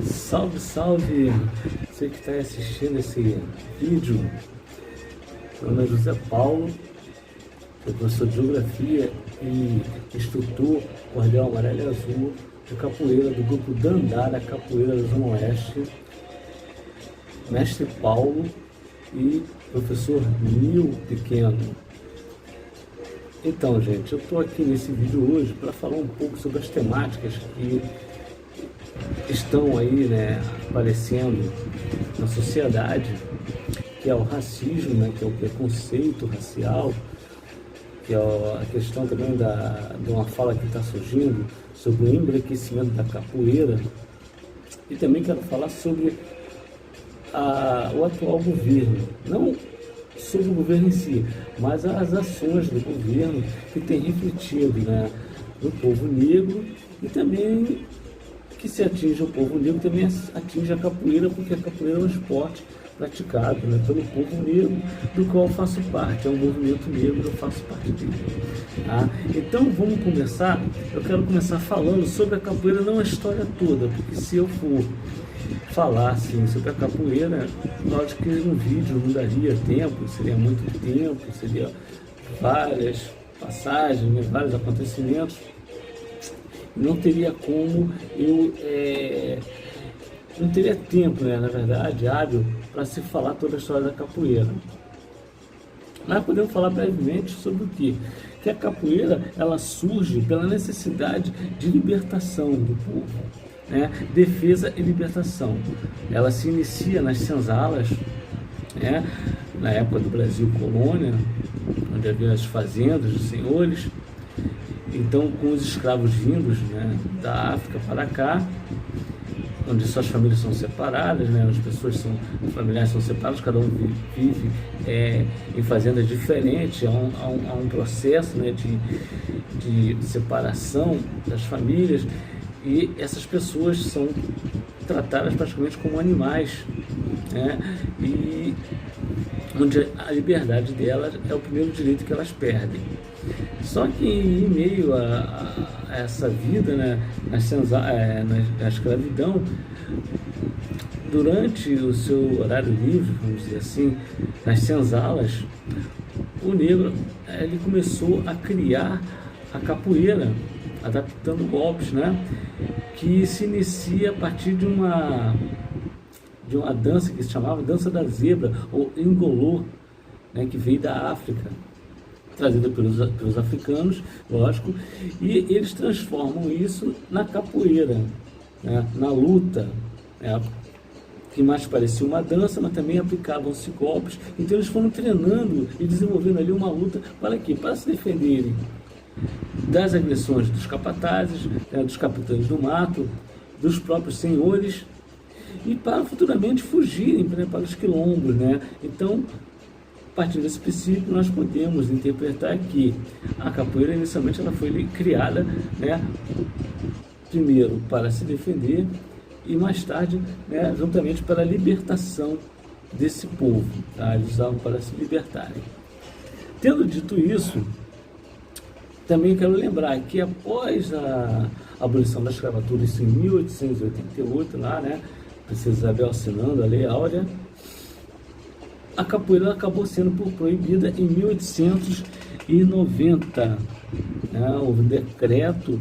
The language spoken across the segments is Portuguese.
Salve, salve! Você que está assistindo esse vídeo. Meu nome é José Paulo, sou professor de Geografia e instrutor Cordel Amarelo e Azul de capoeira do grupo Dandara Capoeira da Zona Oeste, mestre Paulo e professor Nil Pequeno. Então, gente, eu estou aqui nesse vídeo hoje para falar um pouco sobre as temáticas que estão aí, né, aparecendo na sociedade, que é o racismo, né, que é o preconceito racial, que é a questão também de uma fala que está surgindo sobre o embranquecimento da capoeira, e também quero falar sobre o atual governo, não sobre o governo em si, mas as ações do governo que tem refletido, né, no povo negro, e também que se atinge o povo negro, também atinge a capoeira, porque a capoeira é um esporte praticado, né, pelo povo negro, do qual eu faço parte, é um movimento negro, eu faço parte dele. Tá? Então vamos começar, eu quero começar falando sobre a capoeira, não a história toda, porque se eu for falar assim, sobre a capoeira, lógico que no vídeo não daria tempo, seria muito tempo, seria várias passagens, né, vários acontecimentos, não teria como eu não teria tempo, né, na verdade, hábil para se falar toda a história da capoeira. Mas podemos falar brevemente sobre o quê? Que a capoeira, ela surge pela necessidade de libertação do povo, né? Defesa e libertação. Ela se inicia nas senzalas, né, na época do Brasil colônia, onde havia as fazendas dos senhores. Então, com os escravos vindos, né, da África para cá, onde suas famílias são separadas, né, os familiares são separados, cada um vive em fazendas diferentes, há um processo, né, de separação das famílias, e essas pessoas são tratadas praticamente como animais, né, e onde a liberdade delas é o primeiro direito que elas perdem. Só que em meio a essa vida, né, na escravidão, durante o seu horário livre, vamos dizer assim, nas senzalas, o negro ele começou a criar a capoeira, adaptando golpes, né, que se inicia a partir de uma dança que se chamava Dança da Zebra, ou Engolô, né, que veio da África, trazida pelos africanos, lógico, e eles transformam isso na capoeira, né, na luta, né, que mais parecia uma dança, mas também aplicavam-se golpes. Então eles foram treinando e desenvolvendo ali uma luta para quê? Para se defenderem das agressões dos capatazes, né, dos capitães do mato, dos próprios senhores, e para futuramente fugirem, né, para os quilombos, né? Então, a partir desse princípio, nós podemos interpretar que a capoeira, inicialmente, ela foi criada, né, primeiro para se defender e mais tarde, né, juntamente para a libertação desse povo. Tá? Eles usavam para se libertarem. Tendo dito isso, também quero lembrar que após a abolição da escravatura, isso em 1888, lá, né, Princesa Isabel assinando a Lei Áurea, a capoeira acabou sendo proibida em 1890. Né? Houve um decreto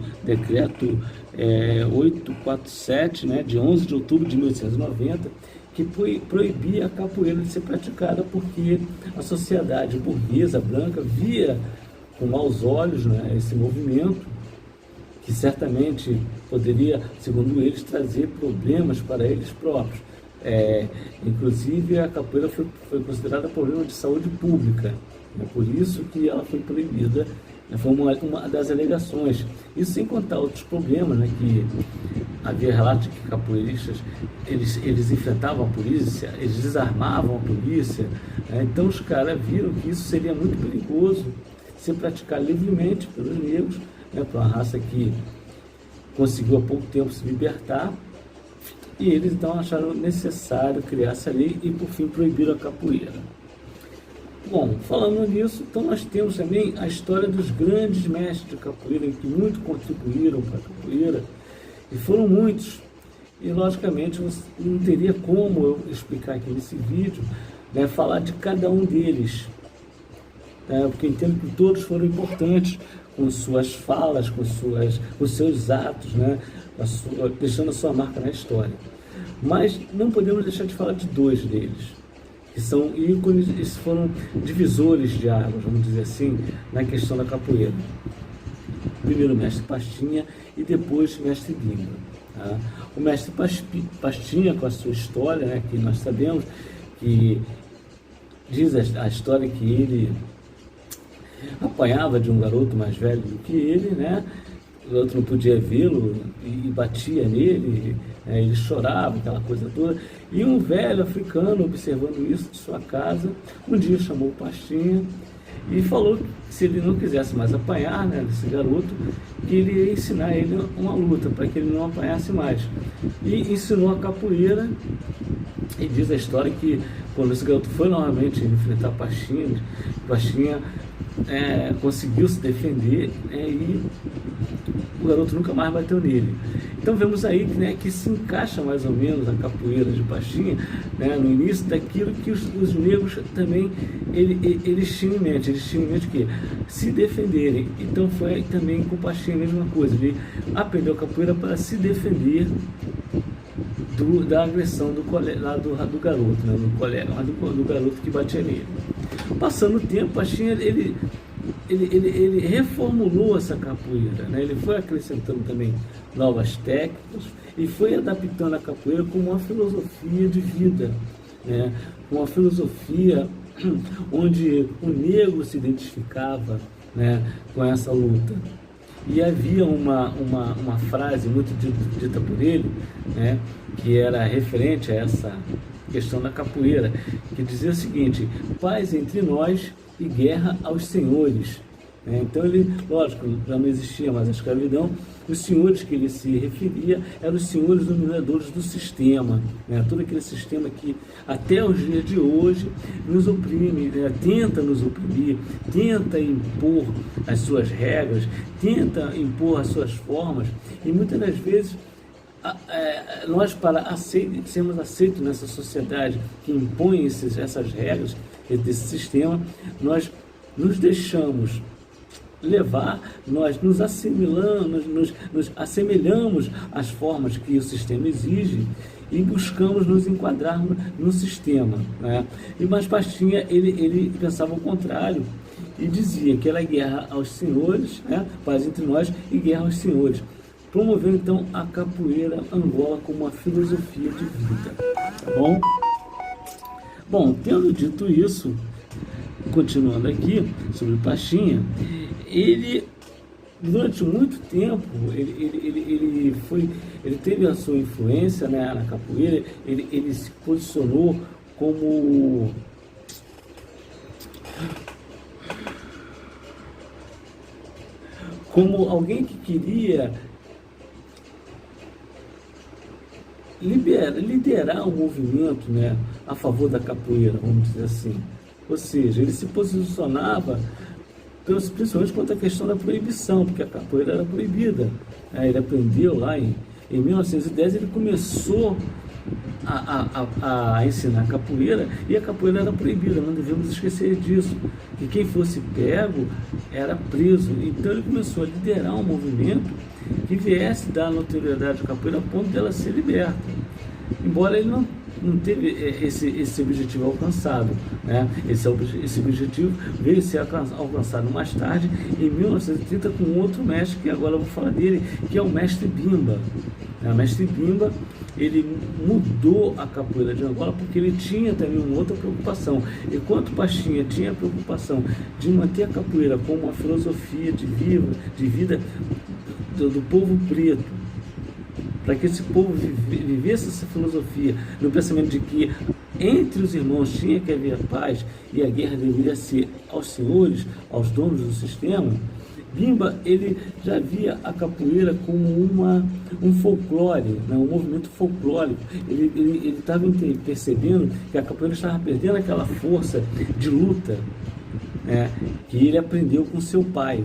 847, né, de 11 de outubro de 1890, que proibia a capoeira de ser praticada porque a sociedade burguesa branca via com maus olhos, né, esse movimento, que certamente poderia, segundo eles, trazer problemas para eles próprios. Inclusive a capoeira foi considerada problema de saúde pública, é por isso que ela foi proibida, né, foi uma das alegações. Isso sem contar outros problemas, né, que havia relatos de que capoeiristas eles enfrentavam a polícia, eles desarmavam a polícia, né, então os caras viram que isso seria muito perigoso ser praticado livremente pelos negros, né, para uma raça que conseguiu há pouco tempo se libertar. E eles então acharam necessário criar essa lei e por fim proibiram a capoeira. Bom, falando nisso, então nós temos também a história dos grandes mestres de capoeira que muito contribuíram para a capoeira, e foram muitos, E logicamente não teria como eu explicar aqui nesse vídeo, né, falar de cada um deles, porque entendo que todos foram importantes com suas falas, com seus atos, né, deixando a sua marca na história. Mas não podemos deixar de falar de dois deles, que são ícones e foram divisores de águas, vamos dizer assim, na questão da capoeira. Primeiro o mestre Pastinha e depois o mestre Bimba. Tá? O mestre Pastinha, com a sua história, né, que nós sabemos, que diz a história que ele apanhava de um garoto mais velho do que ele, né? O outro não podia vê-lo e batia nele, ele chorava, aquela coisa toda. E um velho africano, observando isso de sua casa, um dia chamou o Pastinha e falou que se ele não quisesse mais apanhar, né, desse garoto, que ele ia ensinar ele uma luta, para que ele não apanhasse mais. E ensinou a capoeira, e diz a história que quando esse garoto foi novamente enfrentar Pastinha, conseguiu se defender, e o garoto nunca mais bateu nele. Então vemos aí que se encaixa mais ou menos a capoeira de Pastinha, né, no início daquilo que os negros também eles tinham em mente. Eles tinham em mente que se defenderem. Então foi também com Pastinha a mesma coisa. Ele aprendeu a capoeira para se defender da agressão do garoto, né, do colega, mas do garoto que batia nele. Passando o tempo, Pastinha ele reformulou essa capoeira, né? Ele foi acrescentando também novas técnicas e foi adaptando a capoeira como uma filosofia de vida, né? Uma filosofia onde o negro se identificava, né, com essa luta. E havia uma frase muito dita por ele, né, que era referente a essa questão da capoeira, que dizia o seguinte: paz entre nós e guerra aos senhores. Então ele, lógico, já não existia mais a escravidão. Os senhores que ele se referia eram os senhores dominadores do sistema, né? Todo aquele sistema que até os dias de hoje nos oprime, né? Tenta nos oprimir, tenta impor as suas regras, tenta impor as suas formas, e muitas das vezes nós, para sermos aceitos nessa sociedade que impõe essas regras desse sistema, nós nos deixamos levar, nós nos assemelhamos às formas que o sistema exige e buscamos nos enquadrar no sistema, né? Mas Pastinha, ele pensava o contrário e dizia que era guerra aos senhores, né? Paz entre nós e guerra aos senhores, promovendo então a capoeira Angola como uma filosofia de vida, tá bom? Bom, tendo dito isso, continuando aqui sobre Pastinha, ele durante muito tempo ele teve a sua influência, né, na capoeira. Ele se posicionou como alguém que queria liderar um movimento, né, a favor da capoeira, vamos dizer assim. Ou seja, ele se posicionava principalmente quanto à questão da proibição, porque a capoeira era proibida. Ele aprendeu lá em 1910, ele começou a ensinar capoeira, e a capoeira era proibida, não devemos esquecer disso, que quem fosse pego era preso. Então ele começou a liderar um movimento que viesse dar notoriedade à capoeira a ponto dela ser liberta, embora ele não teve esse objetivo alcançado, né? Esse objetivo veio ser alcançado mais tarde, em 1930, com outro mestre, que agora eu vou falar dele, que é o mestre Bimba. O mestre Bimba, ele mudou a capoeira de Angola porque ele tinha também uma outra preocupação. Enquanto Pastinha tinha a preocupação de manter a capoeira como uma filosofia de vida do povo preto, para que esse povo vivesse essa filosofia, no pensamento de que entre os irmãos tinha que haver paz e a guerra deveria ser aos senhores, aos donos do sistema, Bimba, ele já via a capoeira como um folclore, né, um movimento folclórico. Ele estava percebendo que a capoeira estava perdendo aquela força de luta, né, que ele aprendeu com seu pai.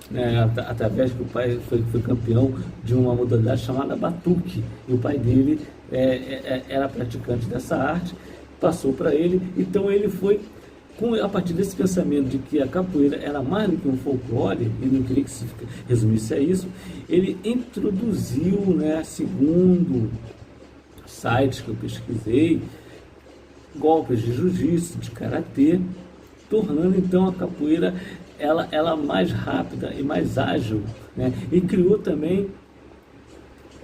né, através que o pai foi campeão de uma modalidade chamada batuque, e o pai dele era praticante dessa arte, passou para ele, então ele foi, a partir desse pensamento de que a capoeira era mais do que um folclore, e não queria que se resumisse a isso, ele introduziu, né, segundo sites que eu pesquisei, golpes de jiu-jitsu, de karatê, tornando então a capoeira ela mais rápida e mais ágil, né? E criou também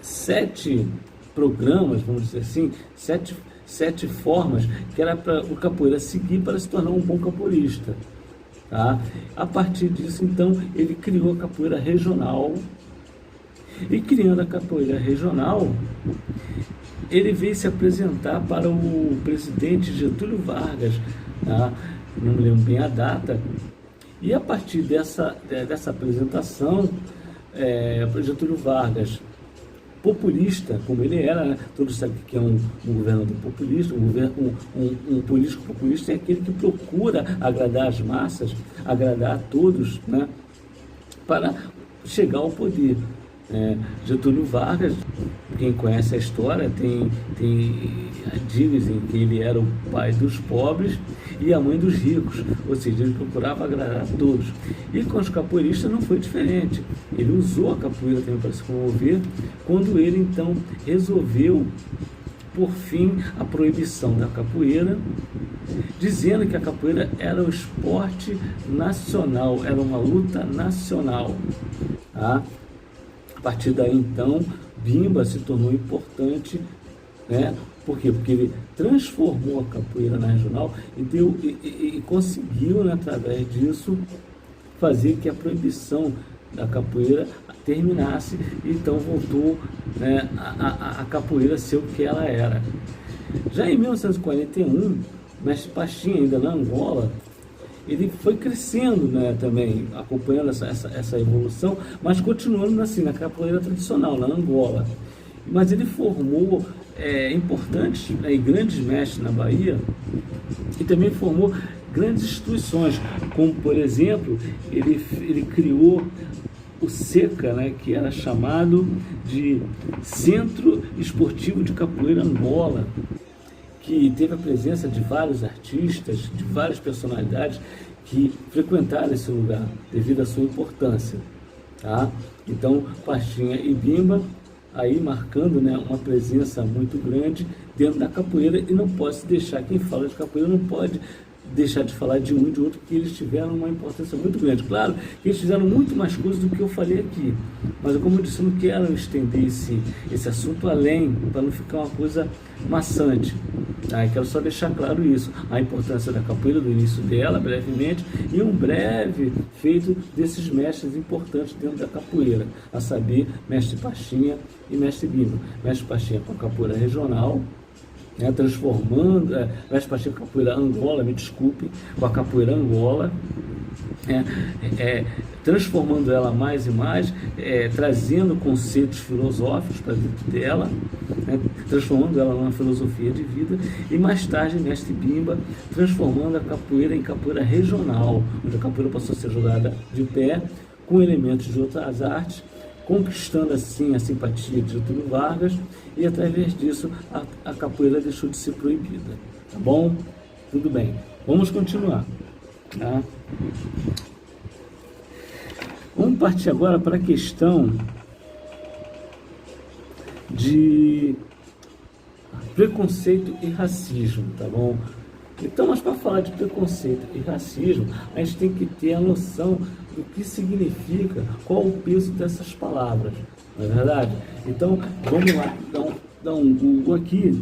7 programas, vamos dizer assim, 7 formas que era para o capoeira seguir para se tornar um bom capoeirista. Tá? A partir disso, então, ele criou a capoeira regional. E criando a capoeira regional, ele veio se apresentar para o presidente Getúlio Vargas, tá? Não me lembro bem a data, e a partir dessa apresentação, Getúlio Vargas, populista, como ele era, né? Todos sabem que é um governador populista, um político populista é aquele que procura agradar as massas, agradar a todos, né? Para chegar ao poder. Getúlio Vargas, quem conhece a história, dizem que ele era o pai dos pobres e a mãe dos ricos, ou seja, ele procurava agradar a todos. E com os capoeiristas não foi diferente, ele usou a capoeira também para se promover, quando ele então resolveu, por fim, a proibição da capoeira, dizendo que a capoeira era um esporte nacional, era uma luta nacional, tá? A partir daí, então, Bimba se tornou importante, né? Por quê? Porque ele transformou a capoeira na regional e conseguiu, né, através disso, fazer que a proibição da capoeira terminasse, e então voltou, né, a capoeira a ser o que ela era. Já em 1941, Mestre Pachinha, ainda na Angola, ele foi crescendo, né, também, acompanhando essa evolução, mas continuando assim, na capoeira tradicional, na Angola. Mas ele formou importantes, né, e grandes mestres na Bahia, e também formou grandes instituições, como, por exemplo, ele criou o SECA, né, que era chamado de Centro Esportivo de Capoeira Angola, que teve a presença de vários artistas, de várias personalidades que frequentaram esse lugar devido à sua importância, tá? Então, Pachinha e Bimba aí marcando, né, uma presença muito grande dentro da capoeira, e não pode se deixar, quem fala de capoeira não pode deixar de falar de um e de outro, porque eles tiveram uma importância muito grande. Claro que eles fizeram muito mais coisas do que eu falei aqui, mas como eu disse, eu não quero estender esse assunto além, para não ficar uma coisa maçante, tá? Eu quero só deixar claro isso, a importância da capoeira, do início dela, brevemente, e um breve feito desses mestres importantes dentro da capoeira, a saber, Mestre Pachinha e Mestre Bimba. Mestre Pachinha com a capoeira regional, transformando, Mestre Pachinha com a capoeira Angola, me desculpe, com a capoeira Angola, transformando ela mais e mais, trazendo conceitos filosóficos para dentro dela, né, transformando ela numa filosofia de vida, e mais tarde Mestre Bimba transformando a capoeira em capoeira regional, onde a capoeira passou a ser jogada de pé, com elementos de outras artes, conquistando assim a simpatia de Getúlio Vargas, e através disso a capoeira deixou de ser proibida. Tá bom? Tudo bem. Vamos continuar. Tá? Vamos partir agora para a questão de preconceito e racismo, tá bom? Então, mas para falar de preconceito e racismo, a gente tem que ter a noção do que significa, qual o peso dessas palavras, não é verdade? Então, vamos lá, dar um Google aqui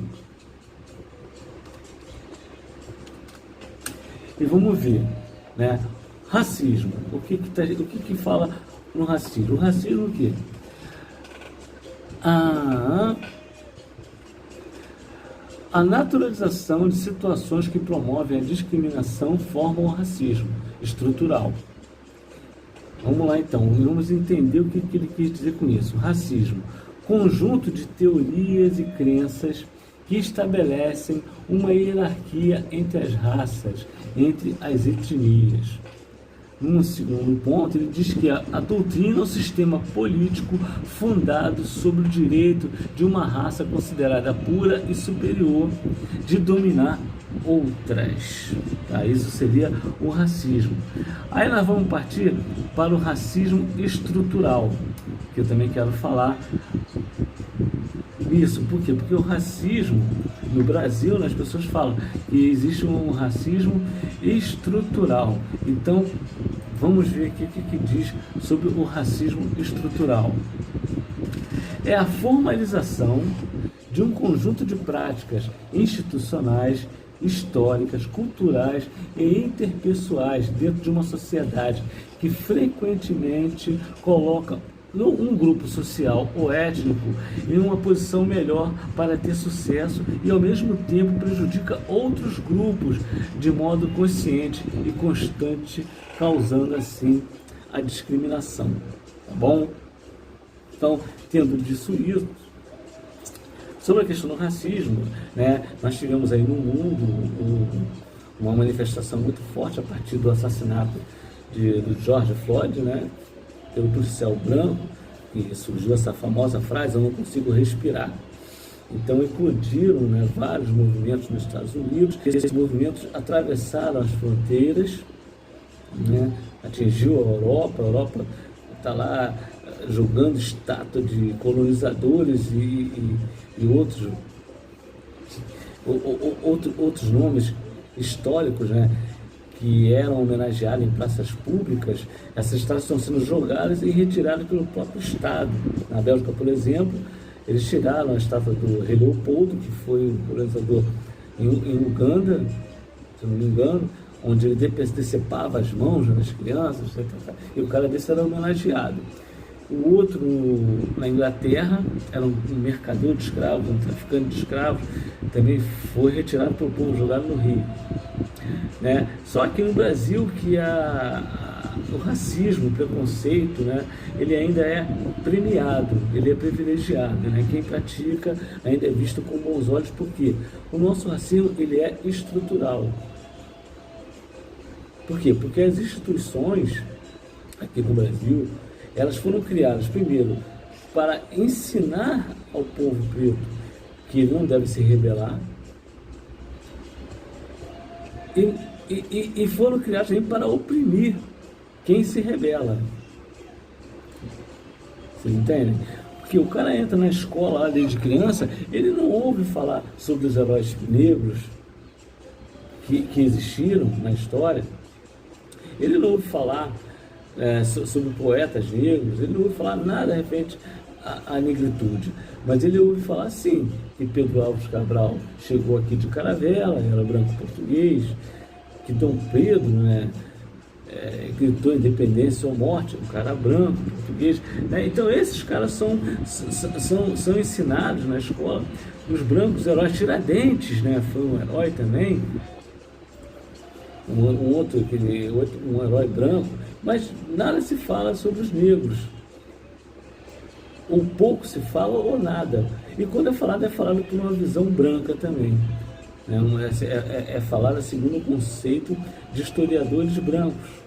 e vamos ver, né? Racismo, o que fala no racismo? O racismo é o quê? A naturalização de situações que promovem a discriminação formam o racismo estrutural. Vamos lá então, vamos entender o que ele quis dizer com isso. Racismo, conjunto de teorias e crenças que estabelecem uma hierarquia entre as raças, entre as etnias. num segundo ponto, ele diz que a doutrina é um sistema político fundado sobre o direito de uma raça considerada pura e superior de dominar outras. Tá? Isso seria o racismo. Aí nós vamos partir para o racismo estrutural, que eu também quero falar isso. Por quê? Porque o racismo no Brasil, as pessoas falam que existe um racismo estrutural. Então, vamos ver aqui o que diz sobre o racismo estrutural. É a formalização de um conjunto de práticas institucionais, históricas, culturais e interpessoais dentro de uma sociedade que frequentemente coloca um grupo social ou étnico em uma posição melhor para ter sucesso e ao mesmo tempo prejudica outros grupos de modo consciente e constante, causando assim a discriminação, tá bom? Então, tendo disso isso, sobre a questão do racismo, né, nós tivemos aí no mundo uma manifestação muito forte a partir do assassinato do George Floyd, né, pelo policial branco, e surgiu essa famosa frase: eu não consigo respirar. Então eclodiram, né, vários movimentos nos Estados Unidos, que esses movimentos atravessaram as fronteiras, né, atingiu a Europa está lá julgando estátua de colonizadores e outros nomes históricos, né, que eram homenageados em praças públicas. Essas estátuas estão sendo jogadas e retiradas pelo próprio Estado. Na Bélgica, por exemplo, eles tiraram a estátua do rei Leopoldo, que foi um colonizador em Uganda, se não me engano, onde ele decepava as mãos das crianças, e o cara desse era homenageado. O outro, na Inglaterra, era um mercador de escravos, um traficante de escravos, também foi retirado pelo povo, jogado no rio. Né? Só que no Brasil que o racismo, o preconceito, né, ele ainda é premiado, ele é privilegiado, né? Quem pratica ainda é visto com bons olhos, porque o nosso racismo ele é estrutural. Por quê? Porque as instituições aqui no Brasil, elas foram criadas primeiro para ensinar ao povo preto que ele não deve se rebelar, e foram criados também para oprimir quem se rebela. Vocês entendem? Porque o cara entra na escola lá desde criança, ele não ouve falar sobre os heróis negros que existiram na história, ele não ouve falar sobre poetas negros, ele não ouve falar nada referente à negritude, mas ele ouve falar sim que Pedro Álvares Cabral chegou aqui de Caravela, era branco português, que Dom Pedro, né, gritou independência ou morte, um cara branco português, né? Então esses caras são ensinados na escola. Os brancos heróis, Tiradentes, né, foi um herói também, um herói branco, mas nada se fala sobre os negros. Ou pouco se fala ou nada. E quando é falado por uma visão branca também. É falado segundo o conceito de historiadores brancos.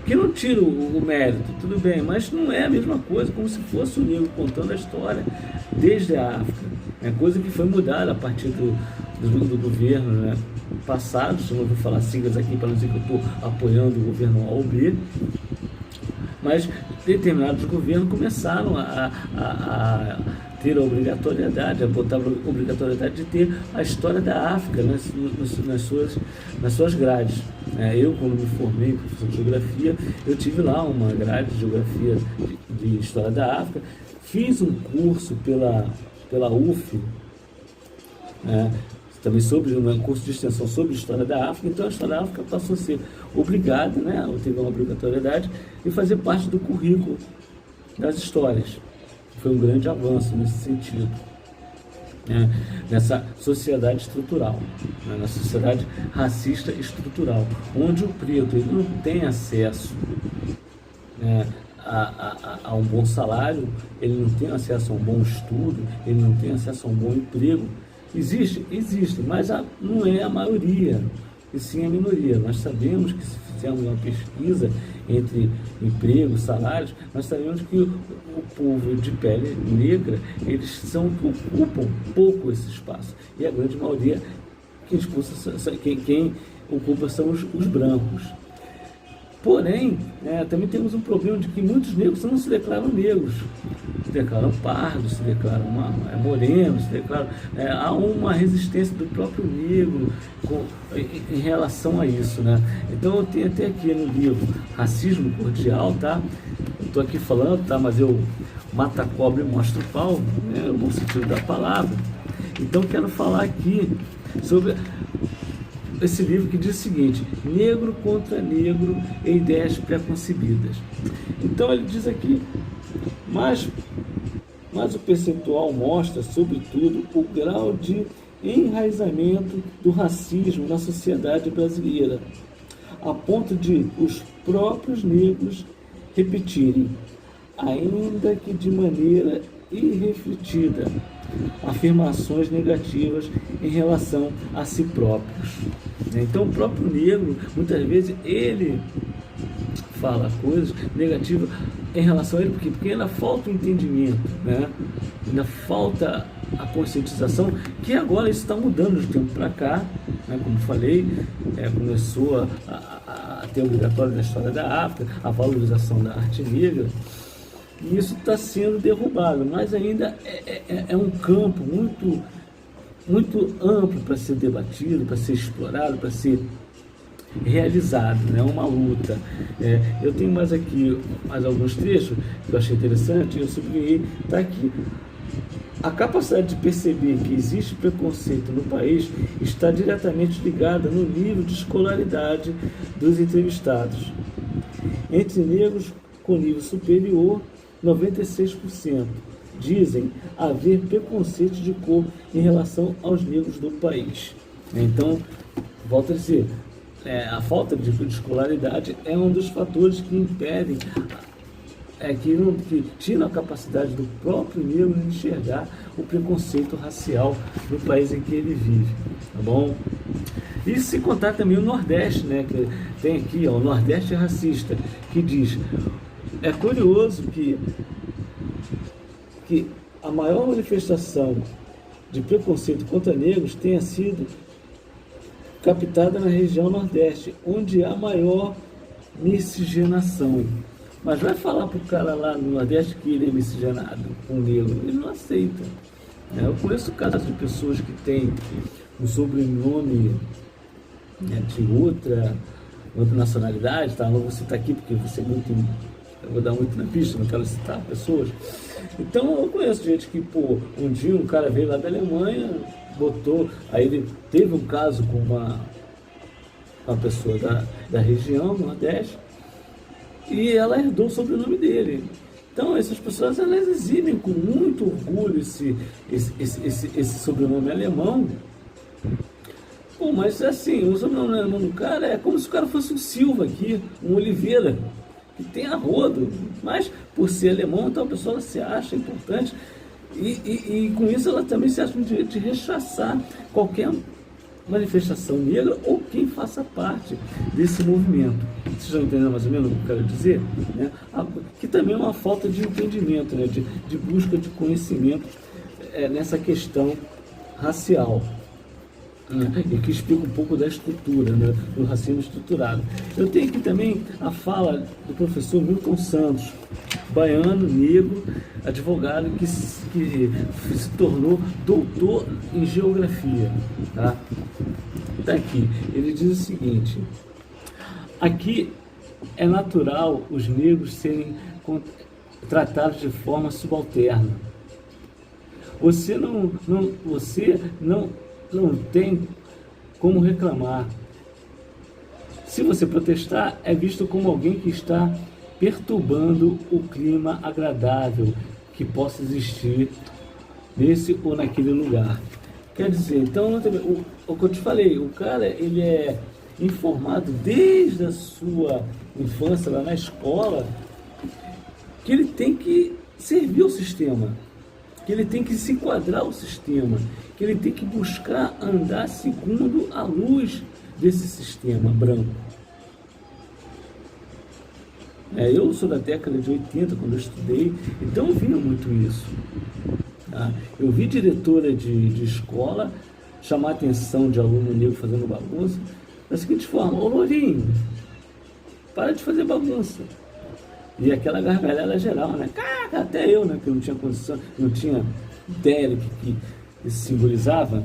Que não tira o mérito, tudo bem, mas não é a mesma coisa, como se fosse o negro contando a história desde a África. É coisa que foi mudada a partir do governo, né, passado. Se eu não vou falar siglas aqui para não dizer que eu estou apoiando o governo A ou B, mas determinados governos começaram a ter a obrigatoriedade, a botar a obrigatoriedade de ter a história da África nas suas grades. Eu, quando me formei em professor de geografia, eu tive lá uma grade de geografia de história da África, fiz um curso pela UF, também sobre um curso de extensão sobre a história da África. Então a história da África passou a ser obrigada, né, ou teve uma obrigatoriedade de fazer parte do currículo das histórias. Foi um grande avanço nesse sentido, né, nessa sociedade estrutural, né, na sociedade racista estrutural, onde o preto ele não tem acesso, né, a um bom salário, ele não tem acesso a um bom estudo, ele não tem acesso a um bom emprego. Existe, mas não é a maioria, e sim a minoria. Nós sabemos que fizemos uma pesquisa entre empregos, salários, nós sabemos que o povo de pele negra, eles ocupam pouco esse espaço. E a grande maioria, quem ocupa são os brancos. Porém, também temos um problema de que muitos negros não se declaram negros, se declaram pardos, se declaram morenos, se declaram, há uma resistência do próprio negro em relação a isso, né? Então eu tenho até aqui no livro Racismo Cordial, tá? Estou aqui falando, tá? Mas eu mata a cobra e mostro o pau, né? No bom sentido da palavra. Então quero falar aqui sobre esse livro que diz o seguinte: negro contra negro e ideias preconcebidas. Então ele diz aqui, mas o percentual mostra, sobretudo, o grau de enraizamento do racismo na sociedade brasileira, a ponto de os próprios negros repetirem, ainda que de maneira irrefletida, afirmações negativas em relação a si próprios. Então o próprio negro, muitas vezes, ele fala coisas negativas em relação a ele, porque ainda falta o entendimento, né? Ainda falta a conscientização, que agora isso está mudando de tempo para cá, né? Como falei, começou a ter obrigatório na história da África, a valorização da arte negra, e isso está sendo derrubado, mas ainda é um campo muito amplo para ser debatido, para ser explorado, para ser realizado, né? Uma luta. Eu tenho mais alguns trechos que eu achei interessante, eu sublinhei, está aqui. A capacidade de perceber que existe preconceito no país está diretamente ligada no nível de escolaridade dos entrevistados. Entre negros com nível superior, 96% dizem haver preconceito de cor em relação aos negros do país. Então, volto a dizer, a falta de escolaridade é um dos fatores que impedem, que tiram a capacidade do próprio negro de enxergar o preconceito racial no país em que ele vive, tá bom? E se contar também o Nordeste, né, que tem aqui, o Nordeste racista, que diz, é curioso que a maior manifestação de preconceito contra negros tenha sido captada na região Nordeste, onde há maior miscigenação. Mas vai falar para o cara lá no Nordeste que ele é miscigenado com negro, ele não aceita. Eu conheço casos de pessoas que têm um sobrenome, né, de outra nacionalidade, tá? Não vou citar aqui porque eu vou dar muito na pista, não quero citar pessoas. Então eu conheço gente que, um dia um cara veio lá da Alemanha, aí ele teve um caso com uma pessoa da região, do Nordeste, e ela herdou o sobrenome dele. Então essas pessoas, elas exibem com muito orgulho esse sobrenome alemão. Mas assim, o sobrenome alemão do cara é como se o cara fosse um Silva aqui, um Oliveira, que tem a rodo, mas por ser alemão, então a pessoa se acha importante, e com isso ela também se acha no direito de rechaçar qualquer manifestação negra ou quem faça parte desse movimento. Vocês estão entendendo mais ou menos o que eu quero dizer? Né? Que também é uma falta de entendimento, né? de busca de conhecimento nessa questão racial. E que explica um pouco da estrutura, né, do racismo estruturado. Eu tenho aqui também a fala do professor Milton Santos, baiano, negro, advogado, que se tornou doutor em geografia. Tá aqui. Ele diz o seguinte: aqui é natural os negros serem tratados de forma subalterna. Você não tem como reclamar. Se você protestar, é visto como alguém que está perturbando o clima agradável que possa existir nesse ou naquele lugar. Quer dizer, então, o que eu te falei, o cara, ele é informado desde a sua infância lá na escola que ele tem que servir o sistema, que ele tem que se enquadrar ao sistema, que ele tem que buscar andar segundo a luz desse sistema branco. Eu sou da década de 80, quando eu estudei, então eu via muito isso. Tá? Eu vi diretora de escola chamar a atenção de aluno negro fazendo bagunça da seguinte forma: ô Lourinho, para de fazer bagunça. E aquela gargalhada geral, né? Cara, até eu, né? Que não tinha condição, não tinha ideia do que isso simbolizava.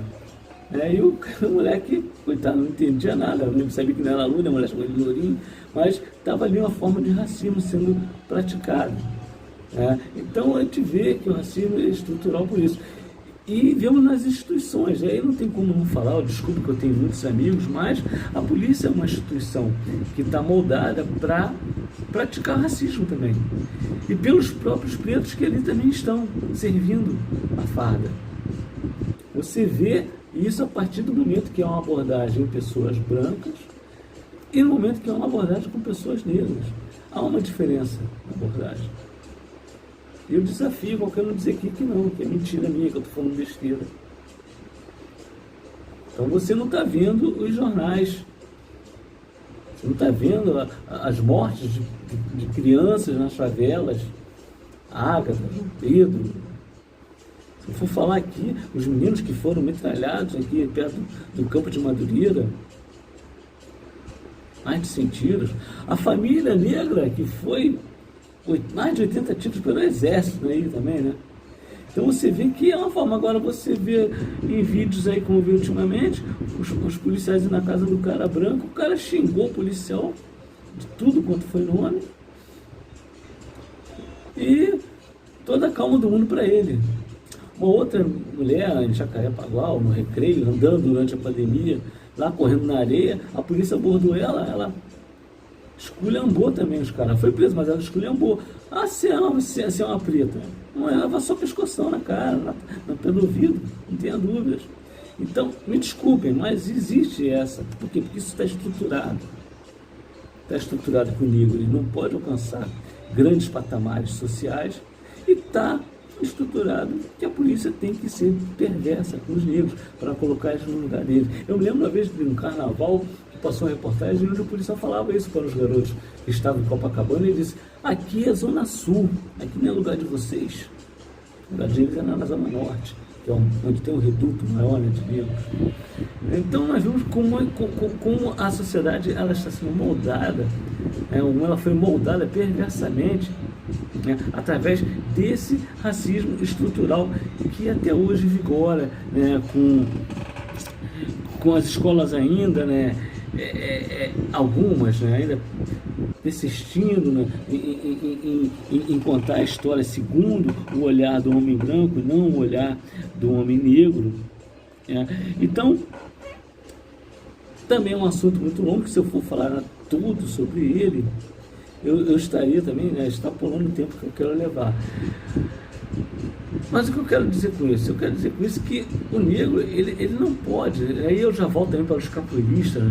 E o moleque, coitado, não entendia nada, não sabia que não era aluno, a mulher chamou ele de Lourinho, mas estava ali uma forma de racismo sendo praticado. Então a gente vê que o racismo é estrutural por isso. E vemos nas instituições, aí não tem como não falar, desculpe que eu tenho muitos amigos, mas a polícia é uma instituição que está moldada para praticar racismo também. E pelos próprios pretos que ali também estão servindo a farda. Você vê isso a partir do momento que é uma abordagem em pessoas brancas e no momento que é uma abordagem com pessoas negras. Há uma diferença na abordagem. Eu desafio qualquer um dizer aqui que não, que é mentira minha, que eu estou falando besteira. Então você não está vendo os jornais, você não está vendo as mortes de crianças nas favelas, Ágata, Pedro. Se eu for falar aqui, os meninos que foram metralhados aqui perto do campo de Madureira, mais de 100 tiros. A família negra que foi mais de 80 tiros pelo exército aí também, né? Então você vê que é uma forma. Agora você vê em vídeos aí, como eu vi ultimamente, os policiais indo na casa do cara branco, o cara xingou o policial de tudo quanto foi nome e toda a calma do mundo para ele. Uma outra mulher em Jacarepaguá, no Recreio, andando durante a pandemia, lá correndo na areia, a polícia abordou ela esculhambou também os caras. Foi preso, mas ela esculhambou. Se é uma preta. Não, ela só pescoção na cara, pelo ouvido, não tenha dúvidas. Então, me desculpem, mas existe essa. Por quê? Porque isso está estruturado. Está estruturado que o negro ele não pode alcançar grandes patamares sociais e está estruturado que a polícia tem que ser perversa com os negros para colocar eles no lugar deles. Eu me lembro uma vez de um carnaval que passou uma reportagem onde o policial falava isso para os garotos que estavam em Copacabana e disse: aqui é Zona Sul, aqui não é lugar de vocês. O lugar deles é na Zona Norte, que é onde tem um reduto maior, né, de negros. Então nós vemos como a sociedade ela está sendo moldada, como ela foi moldada perversamente, através desse racismo estrutural que até hoje vigora, com as escolas ainda, algumas ainda persistindo em contar a história segundo o olhar do homem branco e não o olhar do homem negro. Então, também é um assunto muito longo, que se eu for falar tudo sobre ele, eu estaria também extrapolando o tempo que eu quero levar. Mas o que eu quero dizer com isso? Eu quero dizer com isso que o negro, ele não pode. Aí eu já volto também para os capoeiristas,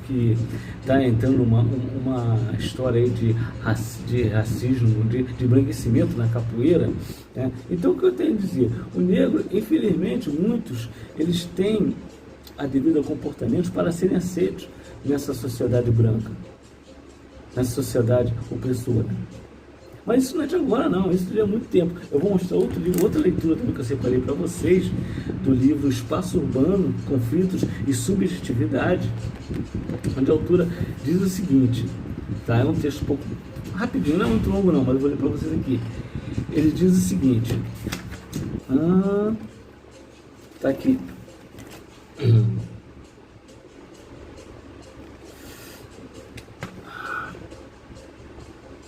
que está entrando uma história aí de racismo, de embranquecimento na capoeira. Então o que eu tenho a dizer? O negro, infelizmente, muitos, eles têm a devida comportamento para serem aceitos nessa sociedade branca, nessa sociedade opressora. Mas isso não é de agora não, isso é há muito tempo. Eu vou mostrar outro livro, outra leitura também que eu separei para vocês, do livro Espaço Urbano, Conflitos e Subjetividade, onde a autora diz o seguinte, é um texto um pouco rapidinho, não é muito longo não, mas eu vou ler para vocês aqui. Ele diz o seguinte, tá aqui.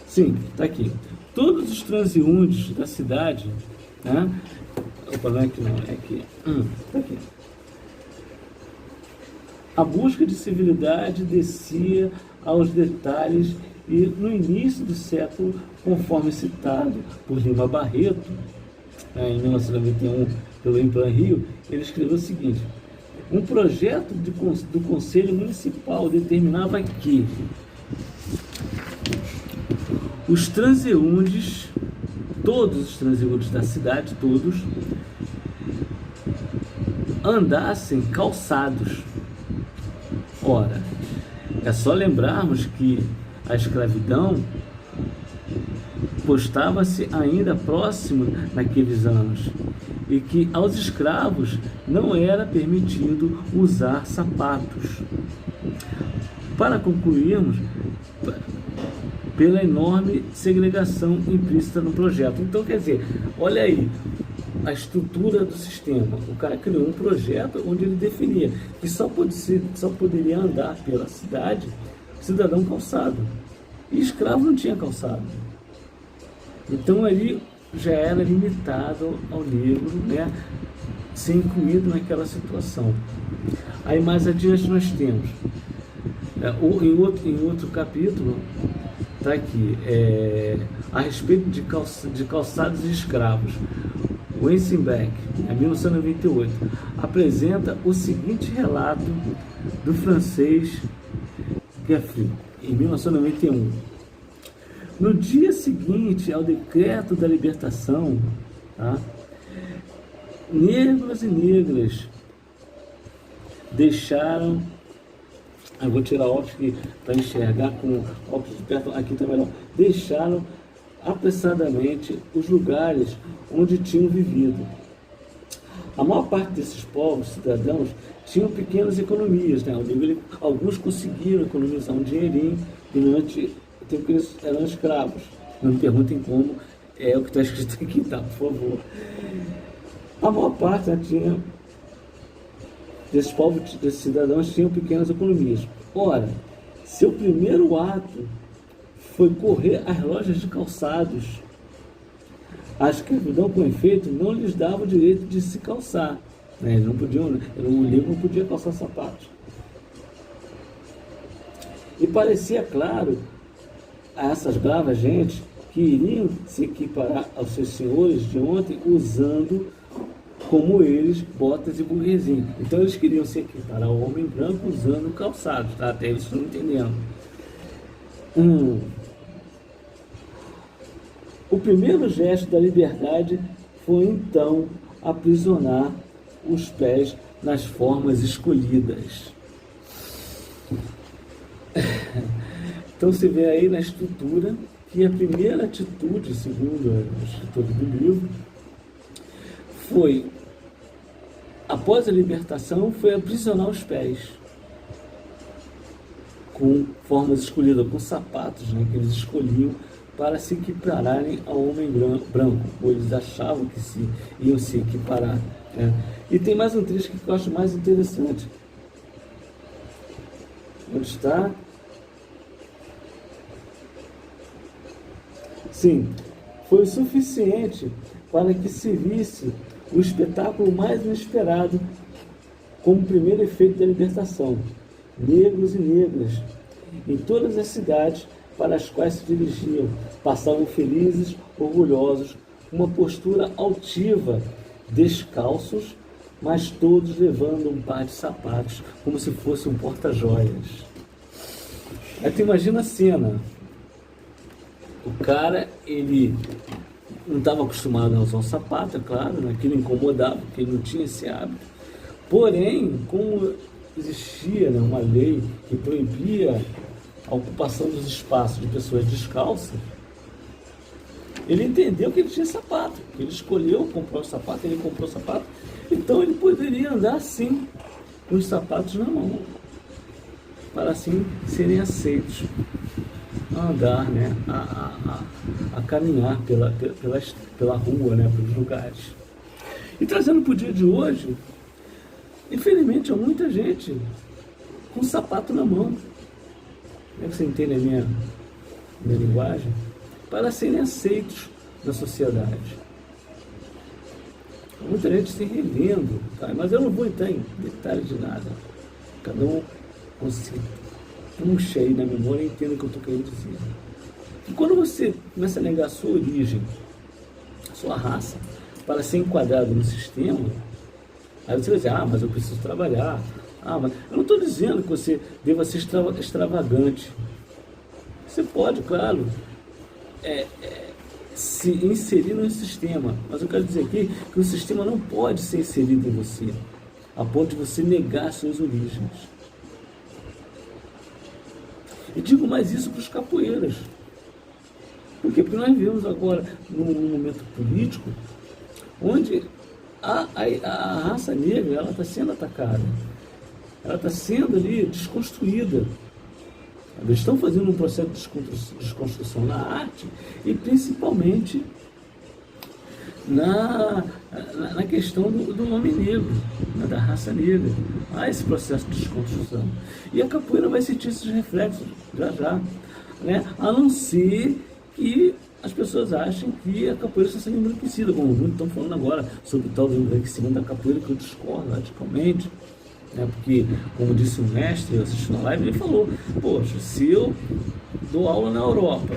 Sim, está aqui. Todos os transeuntes da cidade, o problema é que não, é aqui. Está aqui. A busca de civilidade descia aos detalhes e no início do século, conforme citado por Lima Barreto, em 1991, pelo Implan Rio, ele escreveu o seguinte: um projeto do Conselho Municipal determinava que os transeuntes, todos os transeuntes da cidade, todos, andassem calçados. Ora, é só lembrarmos que a escravidão postava-se ainda próximo naqueles anos, e que aos escravos não era permitido usar sapatos. Para concluirmos, pela enorme segregação implícita no projeto. Então, quer dizer, olha aí a estrutura do sistema. O cara criou um projeto onde ele definia que só poderia andar pela cidade cidadão calçado. E escravo não tinha calçado. Então ali já era limitado ao negro, né, ser incluído naquela situação. Aí mais adiante nós temos, em outro capítulo, está aqui, a respeito de calçados e escravos. O Weizenbeck, em 1998, apresenta o seguinte relato do francês Geoffroy, em 1991. No dia seguinte ao decreto da libertação, tá, negros e negras deixaram, eu vou tirar óculos para enxergar com óculos de perto, aqui está melhor, deixaram apressadamente os lugares onde tinham vivido. A maior parte desses povos, cidadãos, tinham pequenas economias, né? Alguns conseguiram economizar um dinheirinho durante o tempo que eles eram escravos. Não me perguntem como, é o que está escrito aqui, tá? Por favor. A maior parte, né, desses povos, desses cidadãos, tinham pequenas economias. Ora, seu primeiro ato foi correr às lojas de calçados. A escravidão, com efeito, não lhes dava o direito de se calçar. Eles não podiam, o negro não podia calçar sapatos. E parecia claro a essas bravas gentes que iriam se equiparar aos seus senhores de ontem usando, como eles, botas e burguesinho. Então eles queriam se equiparar ao homem branco usando calçados, tá? Até eles não entendendo. O primeiro gesto da liberdade foi então aprisionar os pés nas formas escolhidas. Então se vê aí na estrutura que a primeira atitude, segundo o escritor do livro, foi, após a libertação, foi aprisionar os pés com formas escolhidas, com sapatos, né, que eles escolhiam para se equipararem ao homem branco, ou eles achavam que iam se equiparar. Né? E tem mais um trecho que eu acho mais interessante. Onde está? Sim, foi o suficiente para que se visse o espetáculo mais inesperado como primeiro efeito da libertação. Negros e negras, em todas as cidades para as quais se dirigiam, passavam felizes, orgulhosos, uma postura altiva, descalços, mas todos levando um par de sapatos, como se fosse um porta-joias. Aí tu imagina a cena. O cara, ele não estava acostumado a usar um sapato, é claro, né? Aquilo incomodava, porque ele não tinha esse hábito. Porém, como existia, né, uma lei que proibia a ocupação dos espaços de pessoas descalças, ele entendeu que ele tinha sapato, ele escolheu comprar o sapato, ele comprou o sapato, então ele poderia andar assim, com os sapatos na mão, para assim serem aceitos a andar, né, a caminhar pela rua, né, pelos lugares. E trazendo para o dia de hoje, infelizmente há muita gente com sapato na mão. Como é que você entende a minha linguagem? Para serem aceitos na sociedade. Muita gente se revendo, tá? Mas eu não vou entrar em detalhes de nada. Cada um puxa aí na memória e entenda o que eu estou querendo dizer. E quando você começa a negar a sua origem, a sua raça, para ser enquadrado no sistema, aí você vai dizer, mas eu preciso trabalhar. Mas eu não estou dizendo que você deva ser extravagante. Você pode, claro, se inserir no sistema. Mas eu quero dizer aqui que o sistema não pode ser inserido em você, a ponto de você negar suas origens. E digo mais isso para os capoeiras. Por quê? Porque nós vivemos agora num momento político onde a raça negra ela está sendo atacada, ela está sendo ali desconstruída. Eles estão fazendo um processo de desconstrução na arte e principalmente na questão do homem negro, né, da raça negra. Há esse processo de desconstrução. E a capoeira vai sentir esses reflexos já, né? A não ser que as pessoas achem que a capoeira está sendo embranquecida, como muitos estão falando agora sobre o tal do embranquecimento da capoeira, que eu discordo radicalmente. Porque, como disse o mestre, eu assisti na live, ele falou, poxa, se eu dou aula na Europa,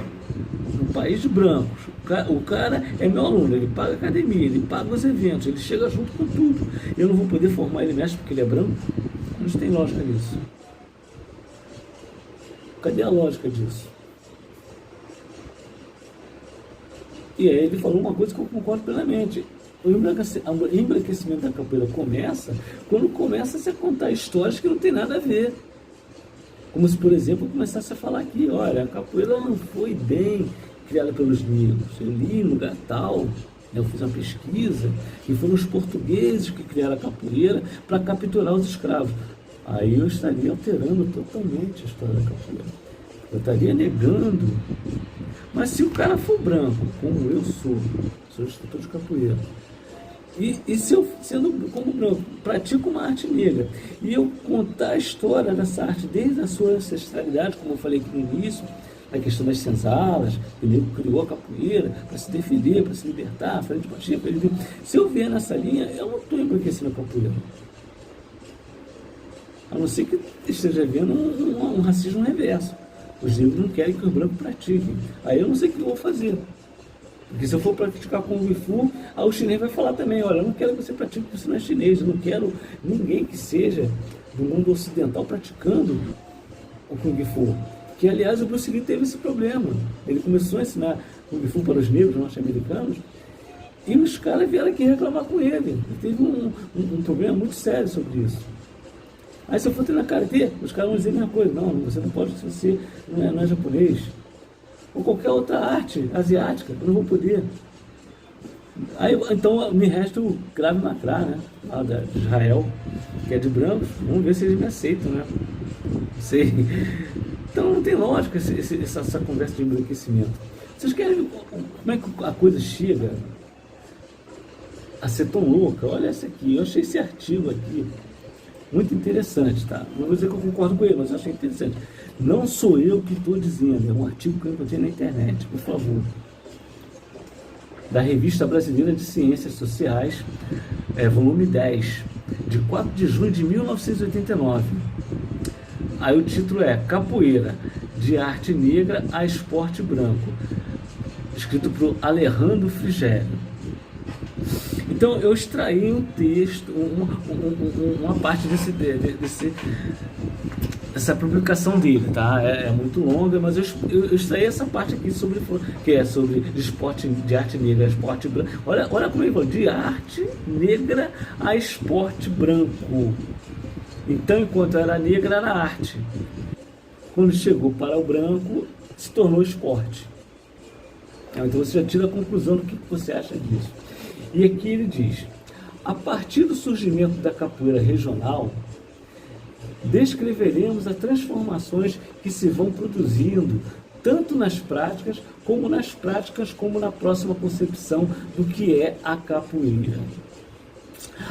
no país de brancos, o cara é meu aluno, ele paga a academia, ele paga os eventos, ele chega junto com tudo, eu não vou poder formar ele mestre porque ele é branco? Não tem lógica nisso. Cadê a lógica disso? E aí ele falou uma coisa que eu concordo plenamente. O embranquecimento da capoeira começa quando começa a se contar histórias que não tem nada a ver. Como se, por exemplo, começasse a falar aqui, olha, a capoeira não foi bem criada pelos negros. Eu li em lugar tal, eu fiz uma pesquisa, e foram os portugueses que criaram a capoeira para capturar os escravos. Aí eu estaria alterando totalmente a história da capoeira. Eu estaria negando. Mas se o cara for branco, como eu sou instrutor de capoeira, e se eu, sendo como branco, pratico uma arte negra, e eu contar a história dessa arte desde a sua ancestralidade, como eu falei aqui no início, a questão das senzalas, que o negro criou a capoeira para se defender, para se libertar, frente baixinha, para ele. Se eu vier nessa linha, eu não estou embranquecendo a capoeira. A não ser que esteja vendo um racismo reverso. Os negros não querem que os brancos pratiquem. Aí eu não sei o que eu vou fazer. Porque se eu for praticar Kung Fu, o chinês vai falar também, olha, eu não quero que você pratique porque você não é chinês, eu não quero ninguém que seja do mundo ocidental praticando o Kung Fu. Que, aliás, o Bruce Lee teve esse problema. Ele começou a ensinar Kung Fu para os negros norte-americanos e os caras vieram aqui reclamar com ele. Ele teve um problema muito sério sobre isso. Aí se eu for treinar karatê, os caras vão dizer a mesma coisa. Não, você não pode se você não é japonês. Ou qualquer outra arte asiática, eu não vou poder. Aí, então me resta o Krav Maga, né? Lá de Israel, que é de brancos. Vamos ver se eles me aceitam, né? Não sei. Então não tem lógica essa conversa de embranquecimento. Vocês querem ver como é que a coisa chega a ser tão louca? Olha essa aqui, eu achei esse artigo aqui muito interessante, tá? Não vou dizer que eu concordo com ele, mas eu achei interessante. Não sou eu que estou dizendo, é um artigo que eu encontrei na internet, por favor. Da Revista Brasileira de Ciências Sociais, volume 10, de 4 de junho de 1989. Aí o título é Capoeira, de arte negra a esporte branco, escrito por Alejandro Frigério. Então eu extraí um texto, uma parte dessa publicação dele, tá? É muito longa, mas eu extraí essa parte aqui sobre, que é sobre esporte, de arte negra a esporte branco. Olha como ele falou, de arte negra a esporte branco. Então, enquanto era negra, era arte. Quando chegou para o branco, se tornou esporte. Então você já tira a conclusão do que você acha disso. E aqui ele diz, a partir do surgimento da capoeira regional, descreveremos as transformações que se vão produzindo, tanto nas práticas como na próxima concepção do que é a capoeira.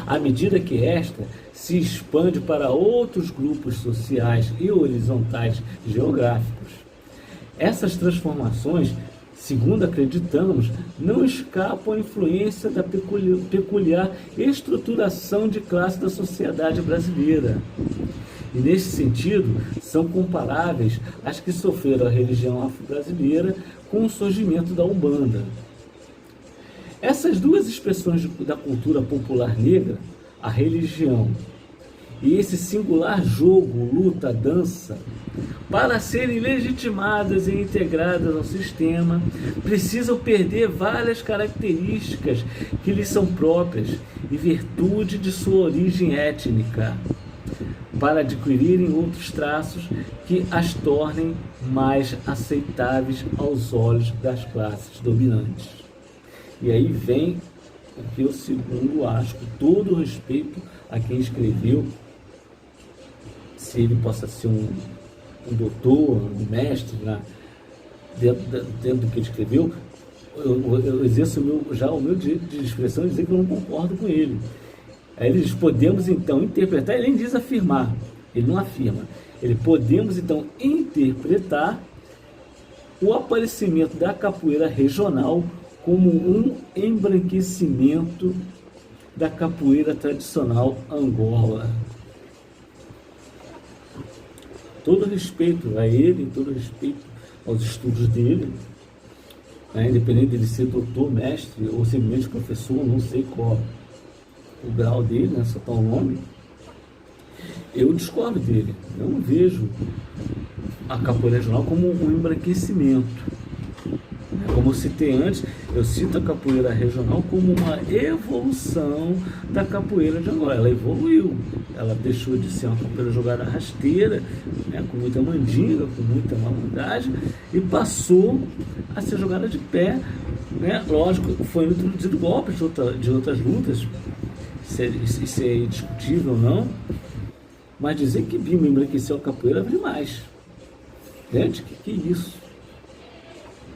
À medida que esta se expande para outros grupos sociais e horizontais geográficos, essas transformações, segundo acreditamos, não escapam à influência da peculiar estruturação de classe da sociedade brasileira. E, nesse sentido, são comparáveis às que sofreram a religião afro-brasileira com o surgimento da Umbanda. Essas duas expressões da cultura popular negra, a religião e esse singular jogo, luta, dança, para serem legitimadas e integradas ao sistema, precisam perder várias características que lhes são próprias e virtude de sua origem étnica. para adquirirem outros traços que as tornem mais aceitáveis aos olhos das classes dominantes. E aí vem o que eu, segundo, acho, com todo o respeito a quem escreveu, se ele possa ser um doutor, um mestre, dentro do que ele escreveu, eu exerço o meu direito de expressão e dizer que eu não concordo com ele. Aí ele diz, podemos então interpretar, ele nem diz afirmar, ele não afirma, podemos então interpretar o aparecimento da capoeira regional como um embranquecimento da capoeira tradicional Angola. Todo respeito a ele, todo respeito aos estudos dele, né, independente de ele ser doutor, mestre ou simplesmente professor, não sei qual o grau dele, né, só está o nome, eu discordo dele. Eu não vejo a capoeira regional como um embranquecimento. Como eu citei antes, eu cito a capoeira regional como uma evolução da capoeira de Angola. Ela evoluiu, ela deixou de ser uma capoeira jogada rasteira, né, com muita mandinga, com muita malandragem, e passou a ser jogada de pé, né? Lógico, foi introduzido golpes de outras lutas, se é discutível ou não, mas dizer que Bimba embranqueceu a capoeira é demais. Gente, que é isso?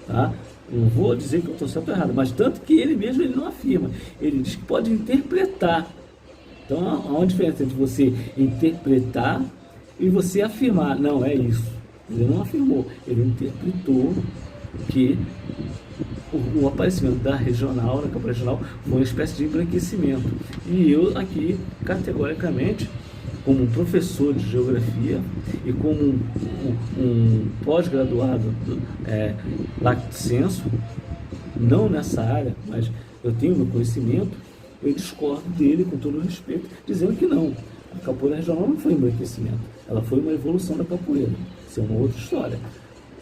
Tá? Não vou dizer que eu estou certo ou errado, mas tanto que ele mesmo não afirma. Ele diz que pode interpretar. Então há uma diferença entre você interpretar e você afirmar. Não, é isso. Ele não afirmou. Ele interpretou que o aparecimento da capoeira regional foi uma espécie de embranquecimento. E eu aqui, categoricamente, como um professor de geografia e como um pós-graduado lato sensu, não nessa área, mas eu tenho meu conhecimento, eu discordo dele com todo o respeito, dizendo que não, a capoeira regional não foi um embranquecimento, ela foi uma evolução da capoeira. Isso é uma outra história.